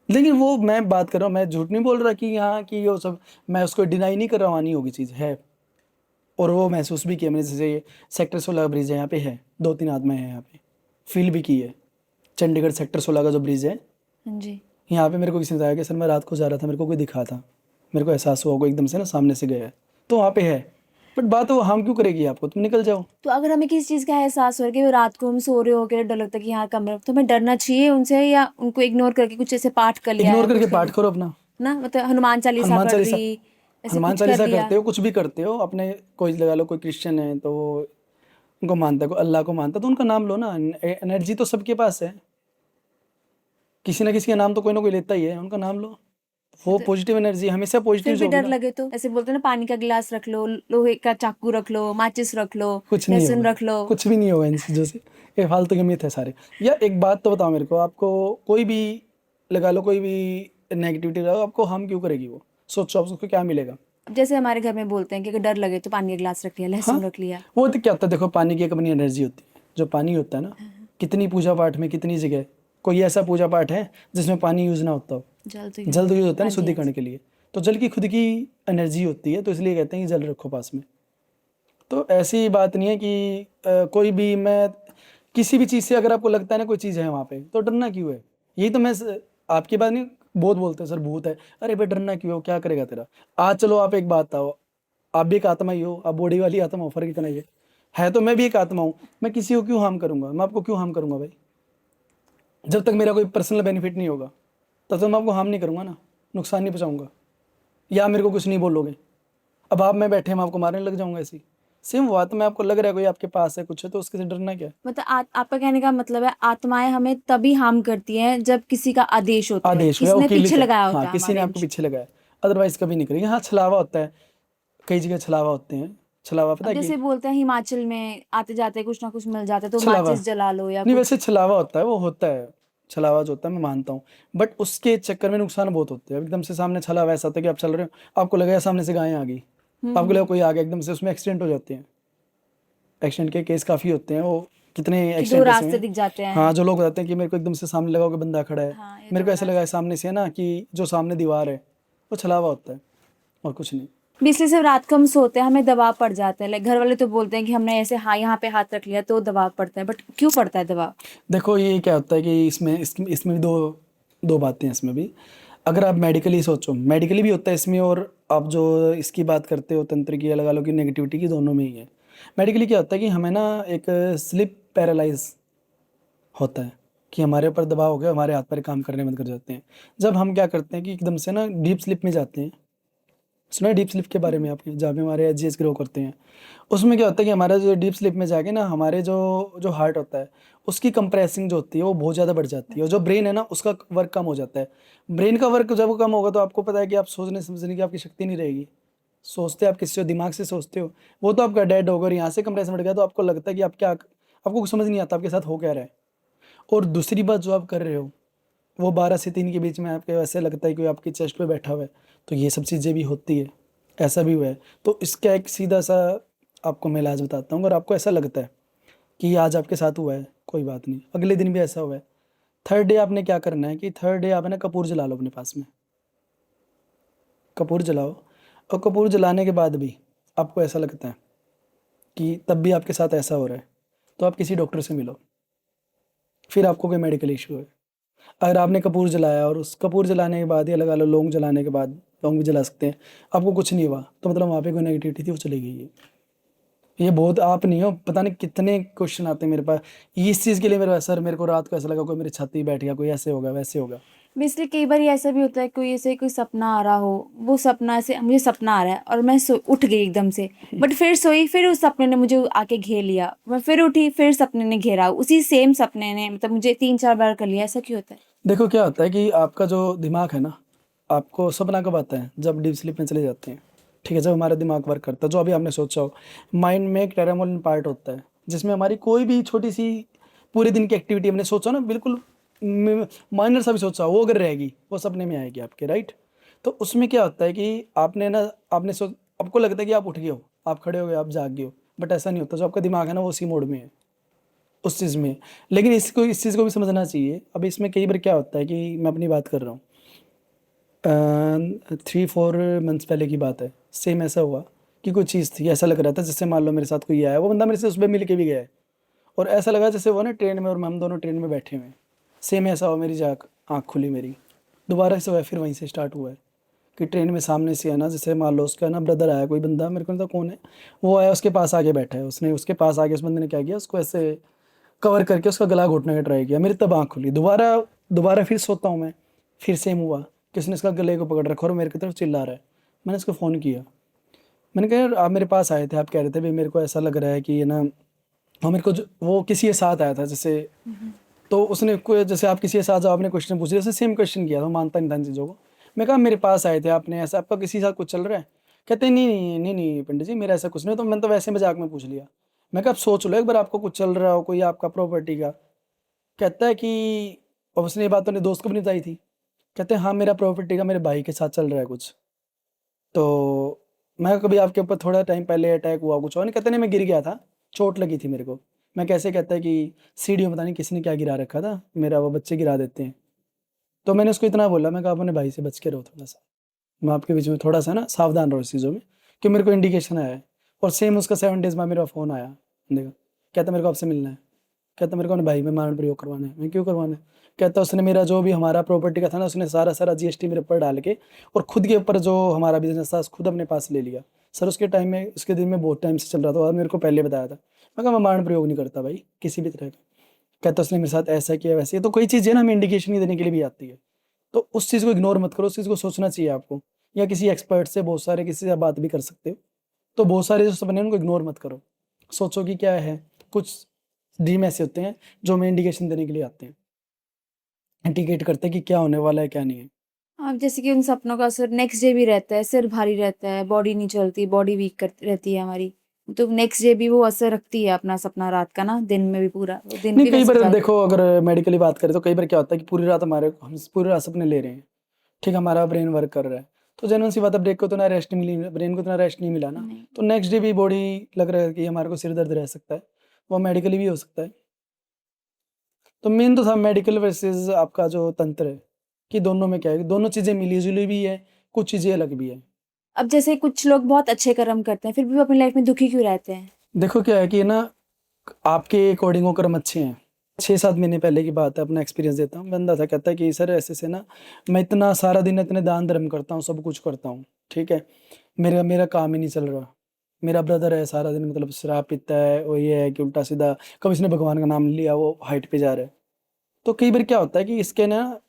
लेकिन वो मैं बात कर रहा हूँ, मैं झूठ नहीं बोल रहा कि यहाँ की वो सब, मैं उसको डिनाई नहीं कर रहा हूँ, नहीं होगी चीज़ है। और वो महसूस भी किया मैंने, जैसे सेक्टर 16 ब्रिज है यहाँ पे, है 2-3 आत्माएं हैं यहाँ पे, फील भी की है। चंडीगढ़ सेक्टर 16 का जो ब्रिज है,
हाँ जी।
यहाँ पे मेरे को किसी ने बताया कि सर मैं रात को जा रहा था, मेरे को कोई दिखा था, मेरे को एहसास हुआ कोई एकदम से ना सामने से गया है, तो वहाँ पे है। बट बात वो हम क्यों करेगी आपको, तुम निकल जाओ।
तो अगर हमें किसी चीज़ का एहसास हो रहा है कि वो रात को हम सो रहे हो के डर लगता है कि यहाँ कमरे, तो हमें डरना चाहिए उनसे या उनको इग्नोर करके कुछ ऐसे पाठ कर लिया
इग्नोर
या
करके
कुछ कर
पाठ
लिया
करो अपना,
ना, मतलब हनुमान चालीसा
हनुमान
पढ़
चालीसा,
ली, ऐसे
हनुमान
कुछ कर
चालीसा
लिया।
करते हो, कुछ भी करते हो अपने, कोई लगा लो कोई क्रिश्चियन है तो वो उनको मानता है, कोई अल्लाह को मानता है, तो उनका नाम लो ना, एनर्जी तो सबके पास है, किसी ना किसी का नाम तो कोई ना कोई लेता ही है, उनका नाम लो। वो
मतलब
पॉजिटिव एनर्जी हमेशा पॉजिटिव
फिर
जो
भी
होगी
डर
ना।
लगे तो ऐसे बोलते हैं ना, पानी का गिलास रख लो, लोहे का चाकू रख लो, माचिस रख लो,
कुछ नहीं
लहसुन
होगा,
रख लो।
कुछ भी नहीं होगा इन चीज़ों से, ये फालतू के मिथ है सारे। या एक बात तो बताओ मेरे को, आपको कोई भी लगा लो, कोई भी नेगेटिविटी लगा लो, आपको हार्म क्यों करेगी वो, सोचो आप उसको क्या मिलेगा।
अब जैसे हमारे घर में बोलते हैं कि अगर डर लगे तो पानी का गिलास रख लिया,
हाँ,
लहसुन रख लिया।
वो तो क्या होता है, देखो पानी की एक अपनी एनर्जी होती है, जो पानी होता है ना, कितनी पूजा पाठ में, कितनी जगह कोई ऐसा पूजा पाठ है जिसमें पानी यूज़ ना होता हो।
जल तो
जल तो यूज़ होता है ना
हाँ जी, हाँ
शुद्धिकरण
जी।
के लिए, तो जल की खुद की एनर्जी होती है, तो इसलिए कहते हैं कि जल रखो पास में। तो ऐसी बात नहीं है कि कोई भी, मैं किसी भी चीज़ से अगर आपको लगता है ना कोई चीज़ है वहाँ पे, तो डरना क्यों है। यही तो मैं आपकी बात नहीं, बहुत बोलते हैं सर भूत है, अरे भाई डरना क्यों है, क्या करेगा तेरा। आज चलो आप एक बात आओ, आप भी एक आत्मा ही हो, आप बॉडी वाली आत्मा हो, फर्क इतना ही है तो मैं भी एक आत्मा हूँ, मैं किसी को क्यों हार्म करूंगा, मैं आपको क्यों हार्म करूंगा भाई। जब तक मेरा कोई पर्सनल बेनिफिट नहीं होगा तब तक मैं आपको हार्म नहीं करूंगा ना, नुकसान नहीं पहुंचाऊंगा, या मेरे को कुछ नहीं बोलोगे। अब आप मैं बैठे, मैं आपको मारने लग जाऊंगा ऐसी, सेम बात में आपको लग रहा है कोई आपके पास है कुछ है, तो उसके से डरना क्या है।
मतलब आपका कहने का मतलब है आत्माएं हमें तभी हार्म करती हैं जब किसी का आदेश होता है,
आदेश हो या
किसी ने पीछे
वकीलित है,
लगाया
हाँ
होता है
किसी ने
हमारे
आपको पीछे लगाया, अदरवाइज कभी नहीं करेगी। हाँ छलावा होता है, कई जगह छलावा होते हैं, छलावा पता
अब
है कि,
जैसे बोलते हैं हिमाचल में आते जाते कुछ ना कुछ मिल जाता है तो
छलावा
माचिस जला लो या
नहीं,
कुछ।
वैसे छलावा होता है, वो होता है, छलावा जो होता है मैं मानता हूँ, बट उसके चक्कर में नुकसान बहुत होते हैं। एकदम से सामने छलावा ऐसा होता है कि आप चल रहे हो, आपको लगा सामने से गायें आ गई, आपको लगा कोई आ गया एकदम से, उसमें एक्सीडेंट हो जाते हैं, एक्सीडेंट के केस काफ़ी होते हैं वो, कितने
कि दो
एक्सीडेंट ऐसे
रास्ते
हैं।
दिख जाते
हाँ
हैं।
जो लोग बताते हैं कि मेरे को एकदम से सामने लगा कि बंदा खड़ा है,
हाँ, ये
मेरे को
दो
ऐसा लगा है
रास्ते।
सामने से है ना कि जो सामने दीवार है, वो छलावा होता है और कुछ नहीं।
इसलिए सिर्फ रात को हम सोते हैं हमें दबाव पड़ जाता है, लाइक घर वाले तो बोलते हैं कि हमने ऐसे हाँ यहाँ पे हाथ रख लिया तो दबाव पड़ता है, बट क्यों पड़ता है दबाव?
देखो ये क्या होता है कि इसमें भी दो दो बातें हैं इसमें भी। अगर आप मेडिकली सोचो, मेडिकली भी होता है इसमें, और आप जो इसकी बात करते हो तंत्र की, लगा लो कि नेगेटिविटी की, दोनों में ही है। मेडिकली क्या होता है कि हमें ना एक स्लिप पैरालाइज होता है, कि हमारे ऊपर दबाव हो गया, हमारे हाथ पैर काम करने बंद कर जाते हैं। जब हम क्या करते हैं कि एकदम से ना डीप स्लिप में जाते हैं, सुना है डीप स्लिप के बारे में आपके, जहाँ पे हमारे एजीएस ग्रो करते हैं। उसमें क्या होता है कि हमारा जो डीप स्लिप में जाके ना, हमारे जो जो हार्ट होता है उसकी कंप्रेसिंग जो होती है वो बहुत ज़्यादा बढ़ जाती है, और जो ब्रेन है ना उसका वर्क कम हो जाता है। ब्रेन का वर्क जब कम होगा तो आपको पता है कि आप सोचने समझने की आपकी शक्ति नहीं रहेगी। सोचते आप किसी दिमाग से सोचते हो, वो तो आपका डेड होगा, और यहाँ से कंप्रेशन बढ़ गया तो आपको लगता है कि आप क्या, आपको कुछ समझ नहीं आता आपके साथ हो क्या रहा है। और दूसरी बात जो आप कर रहे हो, वो 12 से 3 के बीच में आपके वैसे लगता है कि आपकी चेस्ट पे बैठा हुआ है, तो ये सब चीज़ें भी होती है, ऐसा भी हुआ है। तो इसका एक सीधा सा आपको मैं इलाज बताता हूँ। अगर आपको ऐसा लगता है कि आज आपके साथ हुआ है, कोई बात नहीं, अगले दिन भी ऐसा हुआ है, थर्ड डे आपने क्या करना है कि थर्ड डे आप है ना कपूर जला लो अपने पास में, कपूर जलाओ। और कपूर जलाने के बाद भी आपको ऐसा लगता है कि तब भी आपके साथ ऐसा हो रहा है, तो आप किसी डॉक्टर से मिलो, फिर आपको कोई मेडिकल इशू है। अगर आपने कपूर जलाया और उस कपूर जलाने के बाद या लगा लो लौंग जलाने के बाद, लौंग भी जला सकते हैं, आपको कुछ नहीं हुआ, तो मतलब वहाँ पे कोई नेगेटिविटी थी वो चली गई है। ये बहुत, आप नहीं हो, पता नहीं कितने क्वेश्चन आते हैं मेरे पास इस चीज़ के लिए। मेरे पास सर मेरे को रात को ऐसा लगा कोई मेरी छाती बैठ गया, कोई ऐसे होगा वैसे होगा।
बेसिकली कई बार ऐसा भी होता है, कोई ऐसे कोई सपना आ रहा हो, वो सपना ऐसे मुझे सपना आ रहा है और मैं उठ गई एकदम से, बट फिर सोई, फिर उस सपने ने मुझे आके घेर लिया, मैं फिर उठी, फिर सपने ने घेरा, उसी सेम सपने ने मतलब मुझे 3-4 बार कर लिया। ऐसा क्यों होता है?
देखो क्या होता है कि आपका जो दिमाग है ना, आपको सपना कब आता है, जब डीप स्लीप में चले जाते हैं, ठीक है, जब हमारा दिमाग वर्क करता है, जो अभी आपने सोचा हो। माइंड में एक टेरामोलन पार्ट होता है जिसमें हमारी कोई भी छोटी सी पूरे दिन की एक्टिविटी हमने सोचा ना, बिल्कुल माइनर सा भी सोचा हो, वो अगर रहेगी वो सपने में आएगी आपके, राइट। तो उसमें क्या होता है कि आपने ना, आपको लगता है कि आप उठ गए हो, आप खड़े हो गए, आप जाग गए हो, बट ऐसा नहीं होता। जो आपका दिमाग है ना वो उसी मोड में है, उस चीज़ में। लेकिन इस चीज़ को भी समझना चाहिए। अब इसमें कई बार क्या होता है कि मैं अपनी बात कर रहा हूँ, 3-4 मंथ्स पहले की बात है, सेम ऐसा हुआ कि कोई चीज़ थी, ऐसा लग रहा था जैसे मान लो मेरे साथ कोई आया, वो बंदा मेरे से उस पर मिल के भी गया है, और ऐसा लगा जैसे वो ना ट्रेन में और हम दोनों ट्रेन में बैठे हुए हैं। सेम ऐसा हुआ, मेरी जाग आँख खुली मेरी, दोबारा से हुआ, फिर वहीं से स्टार्ट हुआ है कि ट्रेन में सामने से है ना, जैसे मान लो उसका ना ब्रदर आया, कोई बंदा, मेरे को नहीं पता कौन है, वो आया, उसके पास आगे बैठा है, उसने उसके पास आगे उस बंदे ने क्या किया, उसको ऐसे कवर करके उसका गला घोटने का ट्राई किया। मेरी तब आँख खुली, दोबारा दोबारा फिर सोता हूँ मैं, फिर सेम हुआ कि उसने उसका गले को पकड़ रखा और मेरे की तरफ चिल्ला रहा है। मैंने उसको फ़ोन किया, मैंने कहा यार आप मेरे पास आए थे, आप कह रहे थे भाई मेरे को ऐसा लग रहा है कि ये ना, और मेरे को वो किसी के साथ आया था जैसे, तो उसने जैसे आप किसी के साथ जाओ, आपने क्वेश्चन पूछ लिया, जैसे सेम क्वेश्चन किया था, वो मानता नहीं था इन चीज़ों को। मैं कहा मेरे पास आए थे आपने, ऐसा आपका किसी के साथ कुछ चल रहा है? कहते नहीं नहीं नहीं नहीं पंडित जी, मेरा ऐसा कुछ नहीं। तो मैंने तो वैसे मजाक में पूछ लिया। मैं कहा आप सोच लो एक बार, आपको कुछ चल रहा हो कोई आपका प्रॉपर्टी का। कहता है कि, और उसने ये बात तो अपने दोस्त को भी नहीं बताई थी। कहते हैं हाँ मेरा प्रॉपर्टी का मेरे भाई के साथ चल रहा है कुछ। तो मैं, कभी आपके ऊपर थोड़ा टाइम पहले अटैक हुआ कुछ और नहीं? कहते नहीं, मैं गिर गया था, चोट लगी थी मेरे को। मैं कैसे? कहता है कि सीढ़ियों में पता नहीं किसने क्या गिरा रखा था मेरा, वो बच्चे गिरा देते हैं। तो मैंने उसको इतना बोला, मैं कहा अपने भाई से बच के रहो थोड़ा सा, मैं आपके बीच में थोड़ा सा ना सावधान रहो इस चीज़ों में, कि मेरे को इंडिकेशन आया है। और सेम उसका 7 डेज़ बाद मेरा फ़ोन आया, देखो, कहता मेरे को आपसे मिलना है। कहता मेरे को अपने भाई में मारण प्रयोग करवाना है। मैं क्यों करवाना है? कहता उसने मेरा जो भी हमारा प्रॉपर्टी का था ना, उसने सारा सारा जीएसटी मेरे ऊपर डाल के, और खुद के ऊपर जो हमारा बिजनेस था खुद अपने पास ले लिया। सर उसके टाइम में, उसके दिन में बहुत टाइम से चल रहा था और मेरे को पहले बताया था। मैं कहा मैं मारण प्रयोग नहीं करता भाई किसी भी तरह का। कहता उसने मेरे साथ ऐसा किया वैसे। तो कोई चीज़ है ना, हमें इंडिकेशन देने के लिए भी आती है। तो उस चीज़ को इग्नोर मत करो, उस चीज़ को सोचना चाहिए आपको, या किसी एक्सपर्ट से, बहुत सारे किसी से आप बात भी कर सकते हो। तो बहुत सारे जो सपने हैं उनको इग्नोर मत करो, सोचो कि क्या है। कुछ ड्रीम ऐसे होते हैं जो हमें इंडिकेशन देने के लिए आते हैं, इंडिकेट करते हैं कि क्या होने वाला है क्या नहीं है।
अब जैसे कि उन सपनों का असर नेक्स्ट डे भी रहता है, सिर भारी रहता है, बॉडी नहीं चलती, बॉडी वीक रहती है हमारी, तो नेक्स्ट डे भी वो असर रखती है अपना सपना रात का ना, दिन में भी पूरा वो दिन
नहीं,
भी
कई
वैसे
बार
जा।
देखो, अगर मेडिकली बात करें तो कई बार क्या होता है कि पूरी रात हम पूरी रात सपने ले रहे हैं, ठीक है, हमारा ब्रेन वर्क कर रहा है, तो जेन्युइन सी बात है, ब्रेक को तो ना रेस्ट नहीं मिली, ब्रेन को तो ना रेस्ट नहीं मिला ना,
नहीं।
तो नेक्स्ट डे भी बॉडी लग रहा है कि हमारे को सिर दर्द रह सकता है, वो मेडिकली भी हो सकता है। तो मेन तो था मेडिकल वर्सेस आपका जो तंत्र है, कि दोनों में क्या है, दोनों चीज़ें मिली जुली भी है, कुछ चीज़ें अलग भी है।
अब जैसे कुछ लोग बहुत अच्छे कर्म करते हैं, फिर भी वो अपनी लाइफ में दुखी क्यों रहते हैं?
देखो क्या है कि ना, आपके अकॉर्डिंग वो कर्म अच्छे हैं। 6-7 महीने पहले की बात है, अपना एक्सपीरियंस देता हूँ। बंदा था, कहता है कि सर ऐसे से ना, मैं इतना सारा दिन इतने दान धर्म करता हूँ, सब कुछ करता हूँ, ठीक है, मेरा मेरा काम ही नहीं चल रहा। मेरा ब्रदर है, सारा दिन मतलब शराब पीता है, वो ये है कि उल्टा सीधा, कभी इसने भगवान का नाम लिया वो हाइट पे जा रहा है। तो कई बार क्या होता है कि इसके ना,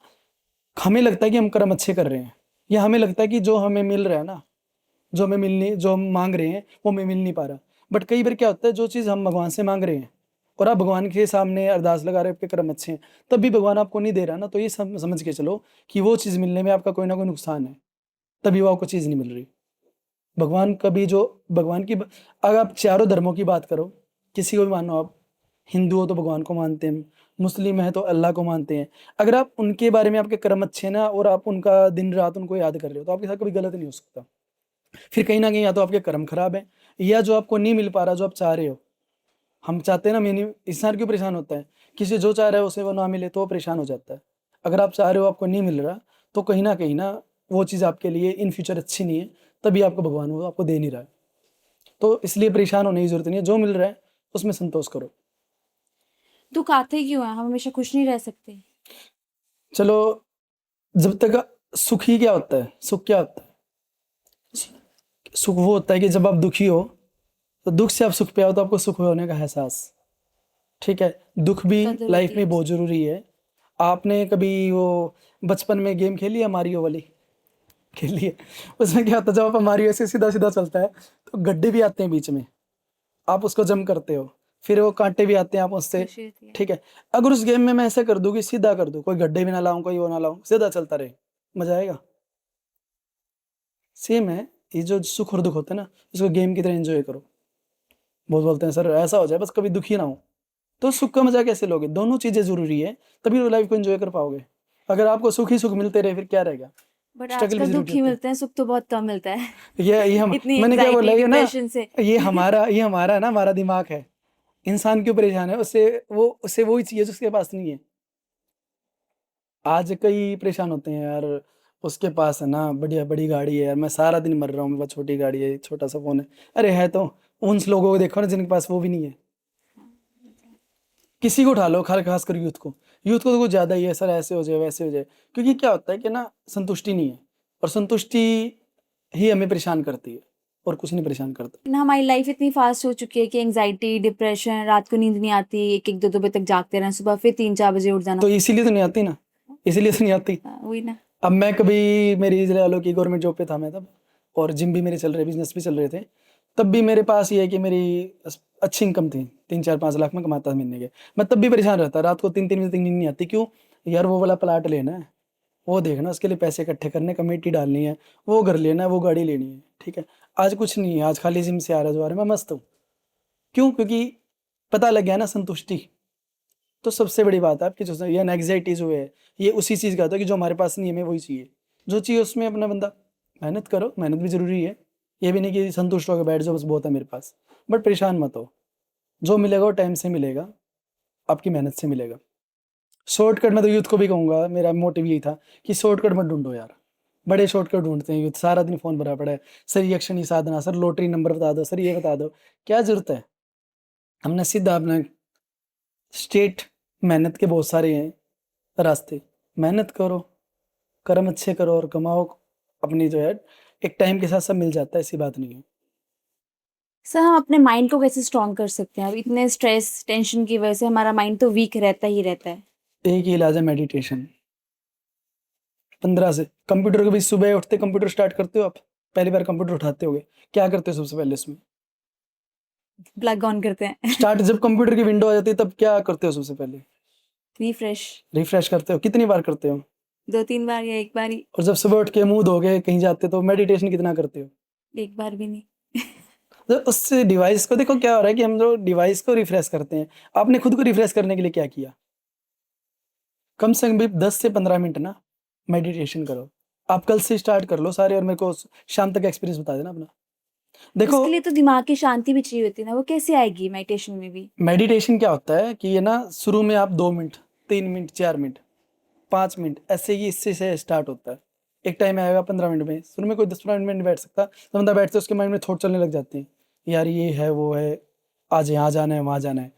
हमें लगता है कि हम कर्म अच्छे कर रहे हैं, या हमें लगता है कि जो हमें मिल रहा है ना, जो हम मांग रहे हैं वो हमें मिल नहीं पा रहा। बट कई बार क्या होता है, जो चीज़ हम भगवान से मांग रहे हैं और आप भगवान के सामने अरदास लगा रहे हैं, आपके कर्म अच्छे हैं, तब भी भगवान आपको नहीं दे रहा ना, तो ये समझ के चलो कि वो चीज़ मिलने में आपका कोई ना कोई नुकसान है, तभी वो आपको चीज़ नहीं मिल रही। भगवान कभी जो भगवान की, अगर आप चारों धर्मों की बात करो, किसी को भी मानो, आप हिंदू हो तो भगवान को मानते हैं, मुस्लिम है तो अल्लाह को मानते हैं, अगर आप उनके बारे में, आपके कर्म अच्छे हैं ना, और आप उनका दिन रात उनको याद कर रहे हो, तो आपके साथ कभी गलत नहीं हो सकता। फिर कहीं ना कहीं या तो आपके कर्म खराब है, या जो आपको नहीं मिल पा रहा जो आप चाह रहे हो। हम चाहते हैं ना, मैंने इंसान क्यों परेशान होता है, किसी जो चाह रहा है उसे वो ना मिले तो वो परेशान हो जाता है। अगर आप चाह रहे हो आपको नहीं मिल रहा, तो कहीं ना वो चीज़ आपके लिए इन फ्यूचर अच्छी नहीं है, तभी आपको भगवान वो आपको दे नहीं रहा है। तो इसलिए परेशान होने की जरूरत नहीं है, जो मिल रहा है उसमें संतोष करो।
दुख आते क्यों हैं? हम हमेशा खुश नहीं रह सकते।
चलो, जब तक सुख ही क्या होता है, सुख क्या होता है? सुख वो होता है कि जब आप दुखी हो, तो दुख से आप सुख पे आओ तो आपको सुख होने का एहसास। ठीक है, दुख भी
कदर
लाइफ
होती
में
है
बहुत
उसकी।
जरूरी है। आपने कभी वो बचपन में गेम खेली है मारियो वाली? खेली है? उसमें क्या होता है, जब आप मारियो ऐसे सीधा सीधा चलता है तो गड्ढे भी आते हैं बीच में, आप उसको जम करते हो, फिर वो कांटे भी आते हैं आप उससे।
खुशी होती है।
ठीक है, अगर उस गेम में मैं ऐसा कर दूं कि सीधा कर दूं, कोई गड्ढे भी ना लाऊं, कोई वो ना लाऊं, सीधा चलता रहे, मजा आएगा? सेम है, ये जो सुख और दुख होते हैं ना, इसको गेम की तरह एंजॉय करो। बहुत बोलते हैं सर ऐसा हो जाए बस कभी दुखी ना हो, तो सुख का मजा कैसे लोगे? दोनों चीजें जरूरी है, तभी तो लाइफ को एंजॉय कर पाओगे। अगर आपको सुख ही सुख मिलते रहे फिर क्या रहेगा?
बट
स्ट्रगल भी
आजकल दुख
जरूरी
ही
होता है।
मिलते हैं, सुख तो बहुत कम मिलता है।
ये हम
इतनी
मैंने क्या बोला,
एंजाइटी
ये ना,
डिप्रेशन से।
ये हमारा है ना, हमारा दिमाग है। इंसान क्यों परेशान है? उससे वही चाहिए जो उसके पास नहीं है। आज कई परेशान होते हैं यार, उसके पास है ना बढ़िया बड़ी गाड़ी है यार, मैं सारा दिन मर रहा हूँ, मेरे पास छोटी गाड़ी है, छोटा सा फोन है। अरे है तो, उन लोगों को देखो ना जिनके पास वो भी नहीं है। किसी को उठा लो, खास कर यूथ को तो कुछ ज्यादा ही है सर, ऐसे हो जाए वैसे हो जाए। क्योंकि क्या होता है कि ना, संतुष्टि नहीं है, और संतुष्टि ही हमें परेशान करती है, और कुछ नहीं परेशान करता।
ना हमारी लाइफ इतनी फास्ट हो चुकी है कि एंजाइटी डिप्रेशन, रात को नींद नहीं आती, एक एक दो दो बजे तक जागते रहना, सुबह फिर 3-4 बजे उठ जाना।
तो इसीलिए तो नहीं आती ना, इसीलिए तो नहीं आती।
वही ना।
अब मैं कभी, मेरी लगा लो कि गवर्नमेंट जॉब पे था मैं तब, और जिम भी मेरे चल रहे, बिजनेस भी चल रहे थे, तब भी मेरे पास ये है कि मेरी अच्छी इनकम थी, 3-4-5 लाख में कमाता था महीने के। मैं तब भी परेशान रहता, रात को 3-3 बजे तक नींद नहीं आती। क्यों? यार वो वाला प्लाट लेना है, वो देखना, उसके लिए पैसे इकट्ठे करने, कमेटी डालनी है, वो घर लेना है, वो गाड़ी लेनी है। ठीक है, आज कुछ नहीं है, आज खाली जिम से आ रहा जो आ रहा है, मैं मस्त हूँ। क्यों? क्योंकि पता लग गया ना संतुष्टि। तो सबसे बड़ी बात है आपकी जो ये एंग्जाइटी जो है, ये उसी चीज़ का होता है कि जो हमारे पास नहीं है, हमें वही चाहिए। जो चाहिए उसमें अपना बंदा मेहनत करो, मेहनत भी जरूरी है। ये भी नहीं कि संतुष्ट होकर बैठ जाओ बस बहुत है मेरे पास, बट परेशान मत हो। जो मिलेगा वो टाइम से मिलेगा, आपकी मेहनत से मिलेगा। शॉर्टकट मैं तो यूथ को भी कहूंगा, मेरा मोटिव यही था कि शॉर्टकट मत ढूंढो यार। बड़े शॉर्टकट ढूंढते हैं यूथ, सारा दिन फोन भरा पड़ा है, सर ये अक्षर नहीं साधना, सर लॉटरी नंबर बता दो, सर ये बता दो। क्या जरूरत है? हमने सीधा अपना स्टेट, मेहनत के बहुत सारे हैं रास्ते, मेहनत करो, कर्म अच्छे करो और कमाओ। अपनी जो है एक टाइम के साथ सब मिल जाता है, ऐसी बात नहीं है।
सर हम अपने माइंड को कैसे स्ट्रॉन्ग कर सकते हैं? अब इतने स्ट्रेस टेंशन की वजह से हमारा माइंड तो वीक रहता ही रहता है।
एक ही इलाज है, मेडिटेशन। 15 से कंप्यूटर के बीच, सुबह उठते कंप्यूटर स्टार्ट करते हो आप, पहली बार कंप्यूटर उठाते होगे, क्या करते हो सबसे पहले उसमें?
प्लग ऑन करते हैं।
स्टार्ट, जब कंप्यूटर की विंडो आ जाती है तब क्या करते हो सबसे पहले?
रिफ्रेश।
रिफ्रेश करते हो? कितनी बार करते हो?
2-3 बार या एक बार ही।
और जब सुबह उठ के मुंह धो के कहीं जाते तो मेडिटेशन कितना करते हो?
एक बार भी नहीं।
तो उससे डिवाइस को देखो क्या हो रहा है कि हम जो डिवाइस को रिफ्रेश करते हैं, आपने खुद को रिफ्रेश करने के लिए क्या किया? कम से कम भी 10 से 15 मिनट ना मेडिटेशन करो। आप कल से स्टार्ट कर लो सारे, और मेरे को शाम तक एक्सपीरियंस बता देना अपना। देखो,
उसके लिए तो दिमाग की शांति भी चाहिए होती है ना, वो कैसे आएगी मेडिटेशन में भी?
मेडिटेशन क्या होता है कि ये ना, शुरू में आप 2 मिनट, 3 मिनट, 4 मिनट, 5 मिनट, ऐसे ही इससे से स्टार्ट होता है। एक टाइम आएगा 15 मिनट में, शुरू में कोई 10-15 मिनट नहीं बैठ सकता, तो बंदा बैठता है उसके माइंड में थॉट चलने लग जाते हैं, यार ये है वो है, आज यहाँ जाना है वहाँ जाना है।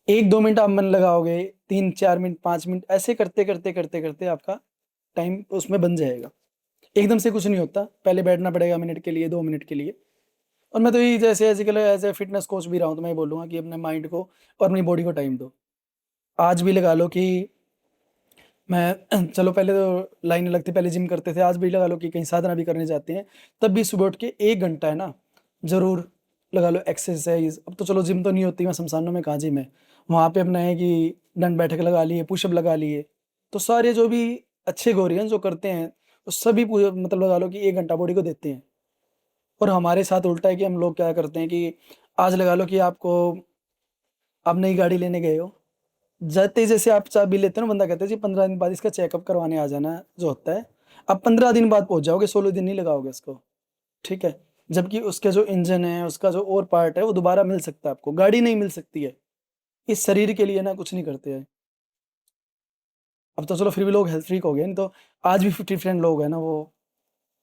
1-2 मिनट आप मन लगाओगे, 3-4 मिनट, 5 मिनट, ऐसे करते करते करते करते आपका टाइम उसमें बन जाएगा। एकदम से कुछ नहीं होता, पहले बैठना पड़ेगा मिनट के लिए, 2 मिनट के लिए। और मैं तो यही, जैसे एज ए फिटनेस कोच भी रहा हूँ, तो मैं ये बोलूँगा कि अपने माइंड को और अपनी बॉडी को टाइम दो। आज भी लगा लो कि मैं चलो पहले तो लाइन अलग थी, पहले जिम करते थे, आज भी लगा लो कि कहीं साधना भी करने जाते हैं, तब भी सुबह उठ के 1 घंटा है ना, जरूर लगा लो एक्सरसाइज। अब तो चलो जिम तो नहीं होती, मैं शमशानों में कहाँ जिम है, वहाँ पे अपना है कि दंड बैठक लगा लिए, पुशअप लगा लिए। तो सारे जो भी अच्छे गोरियन जो करते हैं, वो सभी मतलब लगा लो कि 1 घंटा बॉडी को देते हैं। और हमारे साथ उल्टा है कि हम लोग क्या करते हैं कि आज लगा लो कि आप नई गाड़ी लेने गए हो, जाते ही जैसे आप चाबी लेते हो ना, बंदा कहता है जी 15 दिन बाद इसका चेकअप करवाने आ जाना, जो होता है आप 15 दिन बाद पहुंच जाओगे, 16 दिन नहीं लगाओगे इसको। ठीक है, जबकि उसके जो इंजन है, उसका जो और पार्ट है, वो दोबारा मिल सकता है आपको, गाड़ी नहीं मिल सकती है। इस शरीर के लिए ना कुछ नहीं करते हैं। अब तो चलो फिर भी लोग हेल्थ फ्रीक हो गए, नहीं तो आज भी 50% लोग हैं ना, वो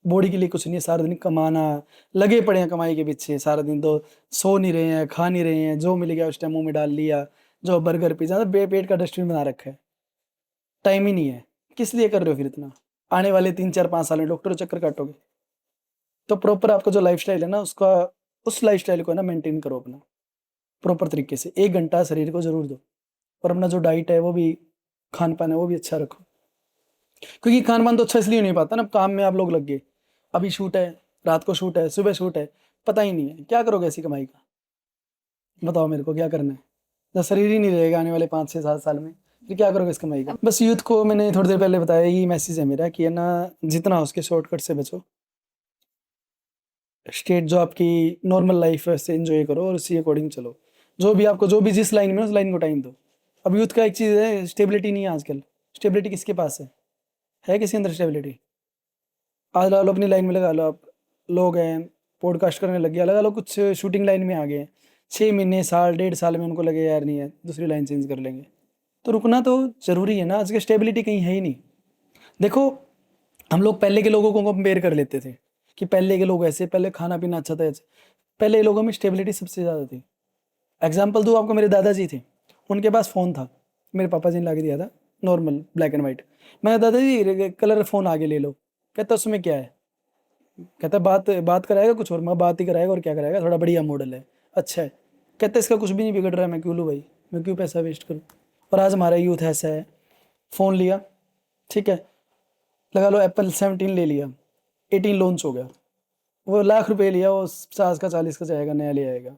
बॉडी के लिए कुछ नहीं है, सारा दिन कमाना, लगे पड़े हैं कमाई के पीछे सारा दिन, तो सो नहीं रहे हैं, खा नहीं रहे हैं, जो मिल गया उस टाइम मुंह में डाल लिया, जो बर्गर पिज्जा, पेट का डस्टबिन बना रखा है। टाइम ही नहीं है, किस लिए कर रहे हो फिर इतना? आने वाले 3-4-5 साल में डॉक्टर चक्कर काटोगे। तो प्रॉपर आपका जो लाइफ़स्टाइल है ना उसका, उस लाइफ़स्टाइल को है ना मेंटेन करो अपना, प्रॉपर तरीके से। 1 घंटा शरीर को ज़रूर दो और अपना जो डाइट है वो भी, खान-पान है वो भी अच्छा रखो। क्योंकि खान-पान तो अच्छा इसलिए नहीं पाता ना, काम में आप लोग लग गए। अभी शूट है, रात को शूट है, सुबह शूट है, पता ही नहीं है। क्या करोगे ऐसी कमाई का? बताओ मेरे को क्या करना है? जब शरीर ही नहीं रहेगा आने वाले 5 से 7 साल में, फिर क्या करोगे इस कमाई का? बस यूथ को मैंने थोड़ी देर पहले बताया, यही मैसेज है मेरा कि है ना, जितना हो सके शॉर्टकट से बचो। स्ट्रेट जो आपकी नॉर्मल लाइफ है उससे एंजॉय करो और उसी अकॉर्डिंग चलो। जो भी आपको, जो भी जिस लाइन में है, उस लाइन को टाइम दो। अब यूथ का एक चीज़ है, स्टेबिलिटी नहीं है आजकल। स्टेबिलिटी किसके पास है? है किसी अंदर स्टेबिलिटी? आज लगा लो अपनी लाइन में, लगा लो आप लोग हैं, पॉडकास्ट करने लग गया, लगा लो कुछ शूटिंग लाइन में आ गए हैं, 6 महीने, साल, 1.5 साल में उनको लगे यार नहीं है, दूसरी लाइन चेंज कर लेंगे। तो रुकना तो ज़रूरी है ना, आज की स्टेबिलिटी कहीं है ही नहीं। देखो, हम लोग पहले के लोगों को कंपेयर कर लेते थे कि पहले के लोग ऐसे, पहले खाना पीना अच्छा था ऐसे। पहले लोगों में स्टेबिलिटी सबसे ज़्यादा थी। एग्जाम्पल दूँ आपको, मेरे दादाजी थे, उनके पास फ़ोन था, मेरे पापा जी ने ला के दिया था, नॉर्मल ब्लैक एंड वाइट। मैं, दादाजी कलर फ़ोन आगे ले लो। कहता उसमें क्या है? कहता बात बात कराएगा कुछ और, मैं बात ही कराएगा और क्या कराएगा, थोड़ा बढ़िया मॉडल है, अच्छा है। कहता इसका कुछ भी नहीं बिगड़ रहा है, मैं क्यों लूँ भाई, मैं क्यों पैसा वेस्ट करूँ। और आज हमारा यूथ ऐसा है, फ़ोन लिया, ठीक है, लगा लो एप्पल 17 ले लिया, 18 लॉन्च हो गया, वो लाख रुपए लिया, वो 50 का 40 का जाएगा, नया ले आएगा।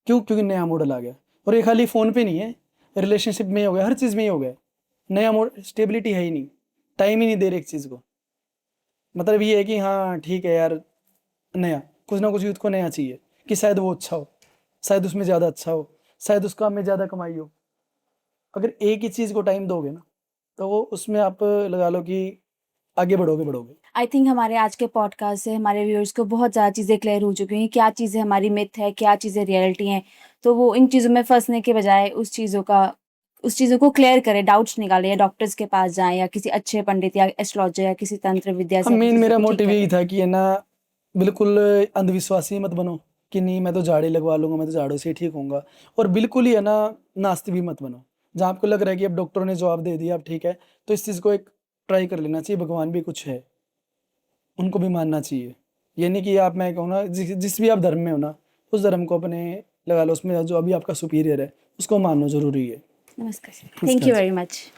क्यों? क्योंकि नया मॉडल आ गया। और ये खाली फ़ोन पे नहीं है, रिलेशनशिप में हो गया, हर चीज़ में ही हो गया। नया मॉडल, स्टेबिलिटी है ही नहीं, टाइम ही नहीं दे रहे एक चीज़ को। मतलब ये है कि हाँ ठीक है यार, नया कुछ ना कुछ यूथ को नया चाहिए कि शायद वो अच्छा हो, शायद उसमें ज़्यादा अच्छा हो, शायद उसका में ज़्यादा कमाई हो। अगर एक ही चीज़ को टाइम दोगे ना, तो वो उसमें आप लगा लो कि आगे बढ़ोगे बढ़ोगे।
आई थिंक हमारे आज के पॉडकास्ट से हमारे व्यूअर्स को बहुत ज़्यादा चीज़ें क्लियर हो चुकी हैं, क्या चीज़ें हमारी मिथ है, क्या चीज़ें रियलिटी हैं। तो वो इन चीज़ों में फँसने के बजाय उस चीज़ों को क्लियर करें, डाउट्स निकालें, या डॉक्टर्स के पास जाएँ, या किसी अच्छे पंडित या एस्ट्रोलॉजर या किसी तंत्र विद्या
हाँ,
से अपनी
मेन
चीज़ों
मेरा
को ठीक
मोटिव
करें।
यही था कि है ना, बिल्कुल अंधविश्वासी मत बनो कि नहीं मैं तो झाड़ी लगवा लूंगा, मैं तो झाड़ू से ही ठीक होऊंगा। और बिल्कुल ही है ना, नास्तिक भी मत बनो। जहाँ आपको लग रहा है कि अब डॉक्टरों ने जवाब दे दिया, अब ठीक है, तो इस चीज़ को एक ट्राई कर लेना चाहिए, भगवान भी कुछ है, उनको भी मानना चाहिए। ये नहीं कि आप, मैं कहूँ ना, जिस भी आप धर्म में हो ना, उस धर्म को अपने, लगा लो उसमें जो अभी आपका सुपीरियर है उसको मानना ज़रूरी है।
नमस्कार, थैंक
नमस्कार
यू
जी।
Very much.